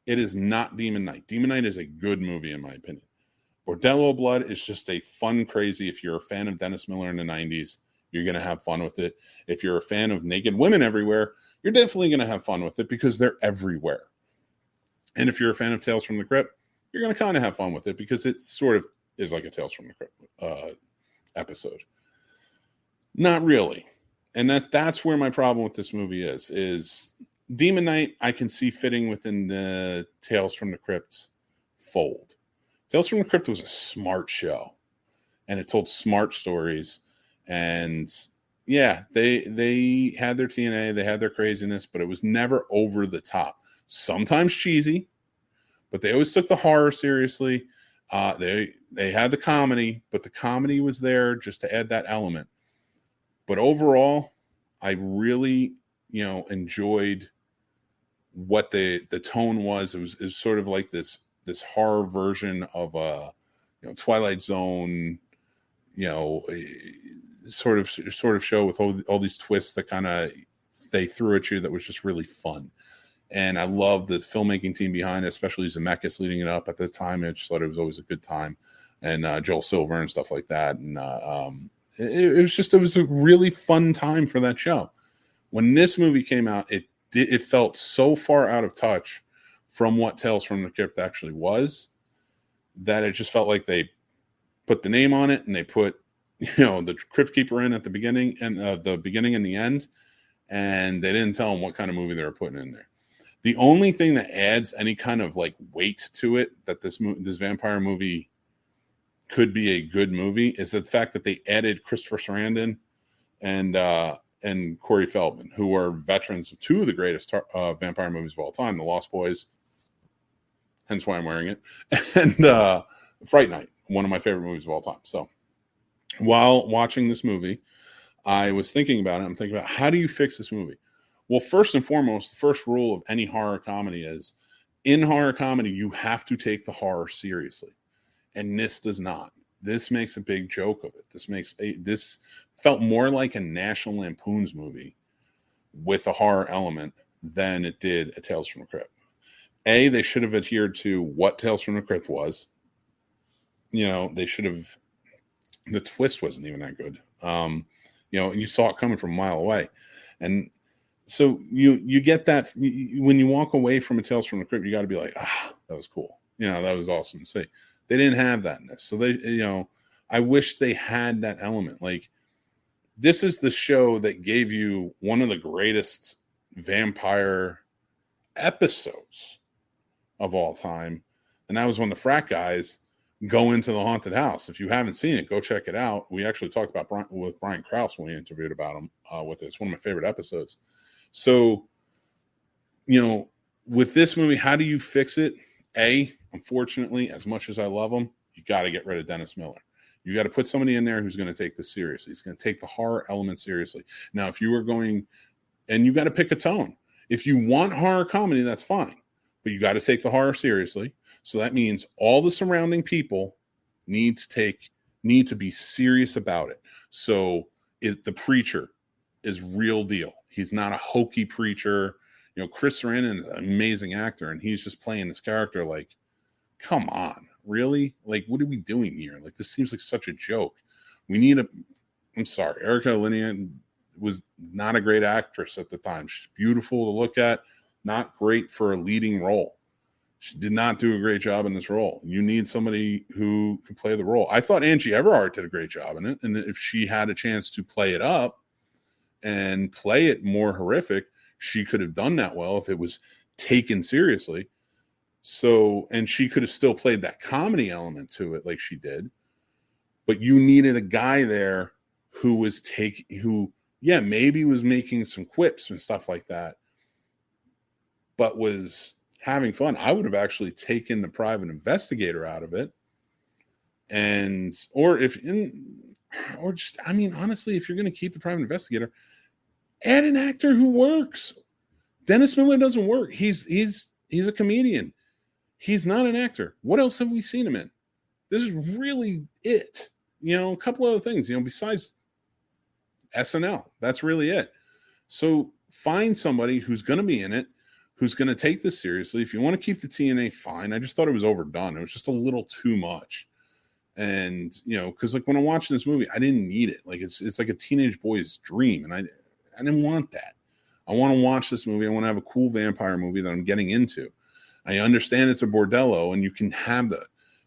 It is not Demon Knight. Demon Knight is a good movie, in my opinion. Bordello of Blood is just a fun, crazy. If you're a fan of Dennis Miller in the 90s, you're going to have fun with it. If you're a fan of naked women everywhere, you're definitely going to have fun with it because they're everywhere. And if you're a fan of Tales from the Crypt, you're going to kind of have fun with it because it sort of is like a Tales from the Crypt episode. Not really. And that's where my problem with this movie is Demon Knight I can see fitting within the Tales from the Crypt fold. Tales from the Crypt was a smart show, and it told smart stories. And yeah, they had their TNA, they had their craziness, but it was never over the top. Sometimes cheesy, but they always took the horror seriously. They had the comedy, but the comedy was there just to add that element. But overall, I really, enjoyed what the tone was. It was sort of like this horror version of a Twilight Zone, sort of show with all these twists that they threw at you that was just really fun. And I love the filmmaking team behind it, especially Zemeckis leading it up at the time. I just thought it was always a good time, and Joel Silver and stuff like that. And it was a really fun time for that show. When this movie came out, it felt so far out of touch from what Tales from the Crypt actually was that it just felt like they put the name on it and they put the Crypt Keeper in at the beginning and the end, and they didn't tell them what kind of movie they were putting in there. The only thing that adds any kind of like weight to it that this vampire movie could be a good movie is the fact that they added Christopher Sarandon and Corey Feldman, who are veterans of 2 of the greatest vampire movies of all time, The Lost Boys, hence why I'm wearing it, and Fright Night, one of my favorite movies of all time. So while watching this movie, I was thinking about it. I'm thinking about, how do you fix this movie? Well, first and foremost, the first rule of any horror comedy is, in horror comedy, you have to take the horror seriously. And this does not. This makes a big joke of it. This felt more like a National Lampoon's movie with a horror element than it did a Tales from the Crypt. They should have adhered to what Tales from the Crypt was. They should have. The twist wasn't even that good. You saw it coming from a mile away, and so you get that when you walk away from a Tales from the Crypt, you got to be like, that was cool. That was awesome to see. They didn't have that in this, so they, I wish they had that element. Like, this is the show that gave you one of the greatest vampire episodes of all time. And that was when the frat guys go into the haunted house. If you haven't seen it, go check it out. We actually talked about with Brian Krause when we interviewed about him with it. It's one of my favorite episodes. So, with this movie, how do you fix it? Unfortunately, as much as I love him, you got to get rid of Dennis Miller. You got to put somebody in there who's going to take this seriously. He's going to take the horror element seriously. Now, if you were going, and you got to pick a tone. If you want horror comedy, that's fine. But you got to take the horror seriously. So that means all the surrounding people need to be serious about it. So the preacher is real deal. He's not a hokey preacher. Chris Sarandon is an amazing actor, and he's just playing this character like, come on, really? Like, what are we doing here? Like, this seems like such a joke. I'm sorry, Erica Linnea was not a great actress at the time. She's beautiful to look at, not great for a leading role. She did not do a great job in this role. You need somebody who can play the role. I thought Angie Everhart did a great job in it, and if she had a chance to play it up and play it more horrific, she could have done that well if it was taken seriously. So, and she could have still played that comedy element to it like she did. But you needed a guy there who maybe was making some quips and stuff like that, but was having fun. I would have actually taken the private investigator out of it. Honestly, if you're going to keep the private investigator, add an actor who works. Dennis Miller doesn't work. He's a comedian. He's not an actor. What else have we seen him in? This is really it. A couple other things, besides SNL. That's really it. So find somebody who's going to be in it, who's going to take this seriously. If you want to keep the TNA, fine. I just thought it was overdone. It was just a little too much. And, because like when I'm watching this movie, I didn't need it. Like it's like a teenage boy's dream. And I didn't want that. I want to watch this movie. I want to have a cool vampire movie that I'm getting into. I understand it's a bordello, and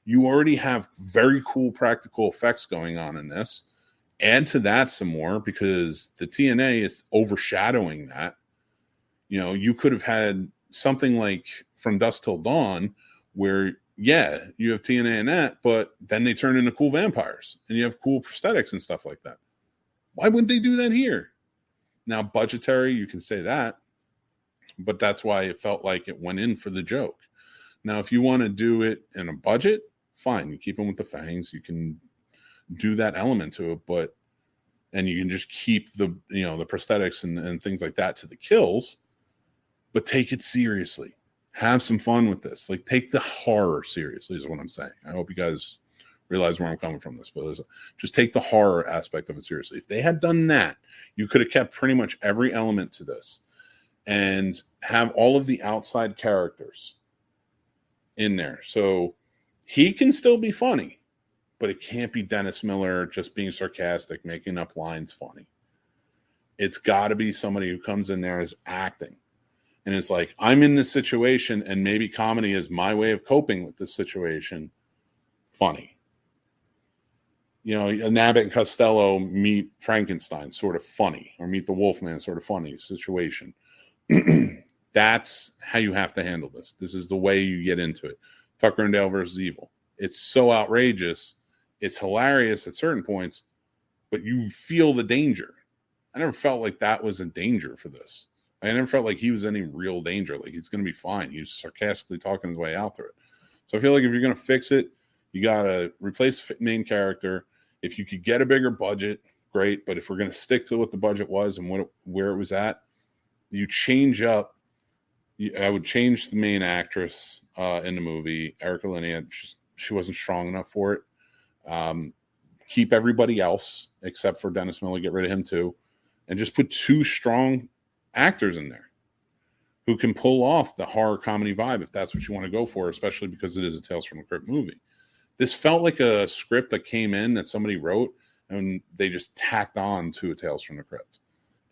you already have very cool practical effects going on in this. Add to that some more, because the TNA is overshadowing that. You could have had something like From Dusk Till Dawn, where, you have TNA in that, but then they turn into cool vampires, and you have cool prosthetics and stuff like that. Why wouldn't they do that here? Now, budgetary, you can say that, but that's why it felt like it went in for the joke. Now, if you want to do it in a budget, fine. You keep them with the fangs. You can do that element to it, and you can just keep the prosthetics and things like that to the kills, but take it seriously. Have some fun with this. Like, take the horror seriously is what I'm saying. I hope you guys realize where I'm coming from this, but just take the horror aspect of it seriously. If they had done that, you could have kept pretty much every element to this and have all of the outside characters in there. So he can still be funny, but it can't be Dennis Miller just being sarcastic, making up lines funny. It's got to be somebody who comes in there as acting and is like, I'm in this situation, and maybe comedy is my way of coping with this situation. Funny. Abbott and Costello meet Frankenstein, sort of funny, or meet the Wolfman, sort of funny situation. That's how you have to handle this. This is the way you get into it. Tucker and Dale versus Evil. It's so outrageous. It's hilarious at certain points, but you feel the danger. I never felt like that was a danger for this. I never felt like he was any real danger. Like, he's going to be fine. He was sarcastically talking his way out through it. So I feel like if you're going to fix it, you got to replace the main character. If you could get a bigger budget, great. But if we're going to stick to what the budget was and where it was at, you change up. I would change the main actress in the movie, Erica Linnea. She wasn't strong enough for it. Keep everybody else except for Dennis Miller. Get rid of him too, and just put two strong actors in there who can pull off the horror comedy vibe if that's what you want to go for, especially because it is a Tales from the Crypt movie. This felt like a script that came in that somebody wrote and they just tacked on to a Tales from the Crypt.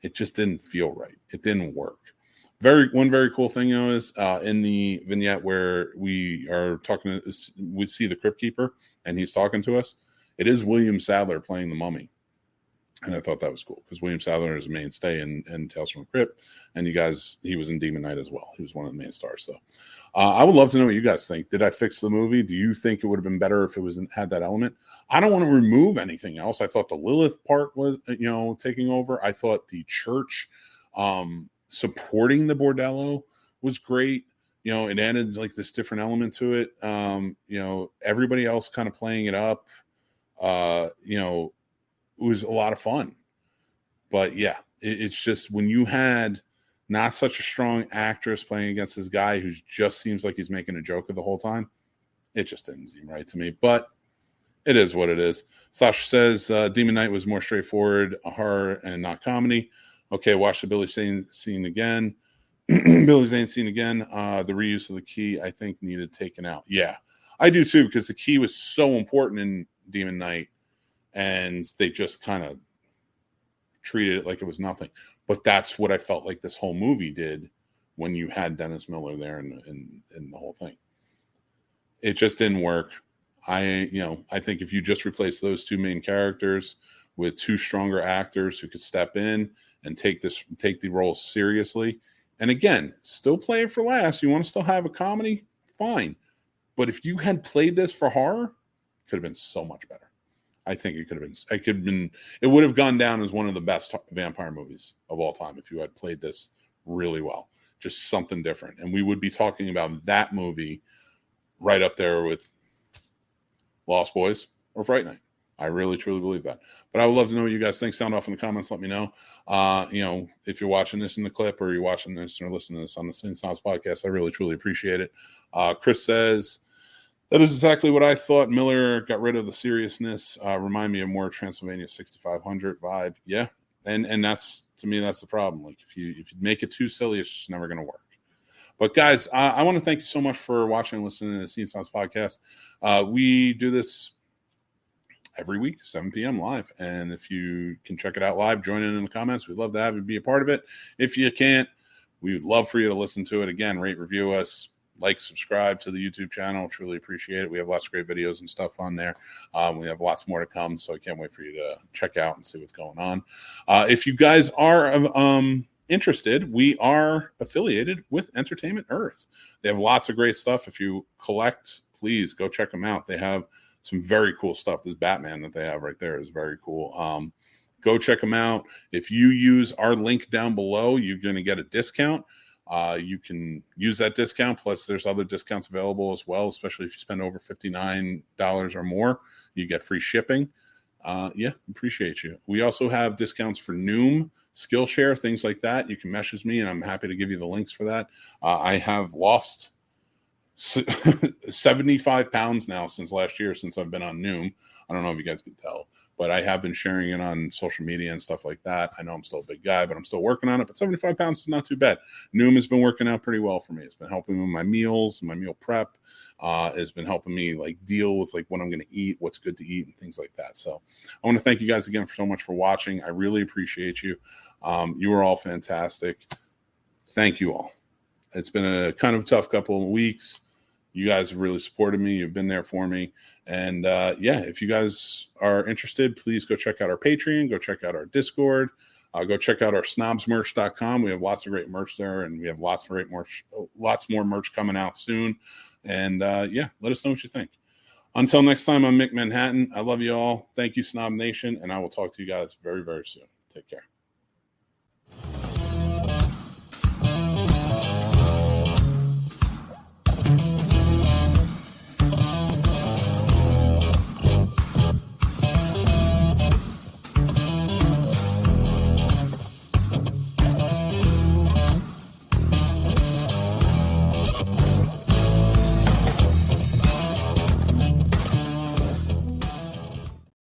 It just didn't feel right. It didn't work. One very cool thing, is in the vignette where we see the Crypt Keeper and he's talking to us. it is William Sadler playing the mummy. And I thought that was cool because William Sadler is a mainstay in Tales from the Crypt. And you guys, he was in Demon Knight as well. He was one of the main stars. So I would love to know what you guys think. Did I fix the movie? Do you think it would have been better if it had that element? I don't want to remove anything else. I thought the Lilith part was, taking over. I thought the church supporting the bordello was great. It added like this different element to it. Everybody else kind of playing it up. It was a lot of fun. But yeah, it's just when you had not such a strong actress playing against this guy who just seems like he's making a joke of the whole time, it just didn't seem right to me. But it is what it is. Sasha says Demon Knight was more straightforward, a horror and not comedy. Okay, watch the Billy Zane scene again. Billy Zane scene again. The reuse of the key, I think, needed taken out. Yeah, I do too, because the key was so important in Demon Knight. And they just kind of treated it like it was nothing. But that's what I felt like this whole movie did when you had Dennis Miller there in the whole thing. It just didn't work. I think if you just replace those two main characters with two stronger actors who could step in and take the role seriously, and again, still play it for laughs. You want to still have a comedy? Fine. But if you had played this for horror, it could have been so much better. I think it would have gone down as one of the best vampire movies of all time if you had played this really well. Just something different. And we would be talking about that movie right up there with Lost Boys or Fright Night. I really, truly believe that. But I would love to know what you guys think. Sound off in the comments. Let me know. If you're watching this in the clip or you're watching this or listening to this on the Scene Snobs podcast, I really, truly appreciate it. Chris says, that is exactly what I thought. Miller got rid of the seriousness. Remind me of more Transylvania 6500 vibe. Yeah. And that's, to me, that's the problem. Like if you make it too silly, it's just never going to work. But guys, I want to thank you so much for watching and listening to the Scene Snobs podcast. We do this every week, 7 p.m. live. And if you can check it out live, join in the comments. We'd love to have you be a part of it. If you can't, we would love for you to listen to it. Again, rate, review us. Like, subscribe to the YouTube channel. Truly appreciate it. We have lots of great videos and stuff on there. We have lots more to come, so I can't wait for you to check out and see what's going on. If you guys are interested, we are affiliated with Entertainment Earth. They have lots of great stuff. If you collect, please go check them out. They have some very cool stuff. This Batman that they have right there is very cool. Go check them out. If you use our link down below, you're going to get a discount. You can use that discount. Plus, there's other discounts available as well, especially if you spend over $59 or more. You get free shipping. Appreciate you. We also have discounts for Noom, Skillshare, things like that. You can message me, and I'm happy to give you the links for that. I have lost 75 pounds now since last year, since I've been on Noom. I don't know if you guys can tell, but I have been sharing it on social media and stuff like that. I know I'm still a big guy, but I'm still working on it. But 75 pounds is not too bad. Noom has been working out pretty well for me. It's been helping with my meals, my meal prep. It's been helping me like deal with like what I'm going to eat, what's good to eat, and things like that. So I want to thank you guys again so much for watching. I really appreciate you. You are all fantastic. Thank you all. It's been a kind of tough couple of weeks. You guys have really supported me. You've been there for me. And if you guys are interested, please go check out our Patreon. Go check out our Discord. Go check out our snobsmerch.com. We have lots of great merch there, and we have lots more merch coming out soon. And let us know what you think. Until next time, I'm Mick Manhattan. I love you all. Thank you, Snob Nation, and I will talk to you guys very, very soon. Take care.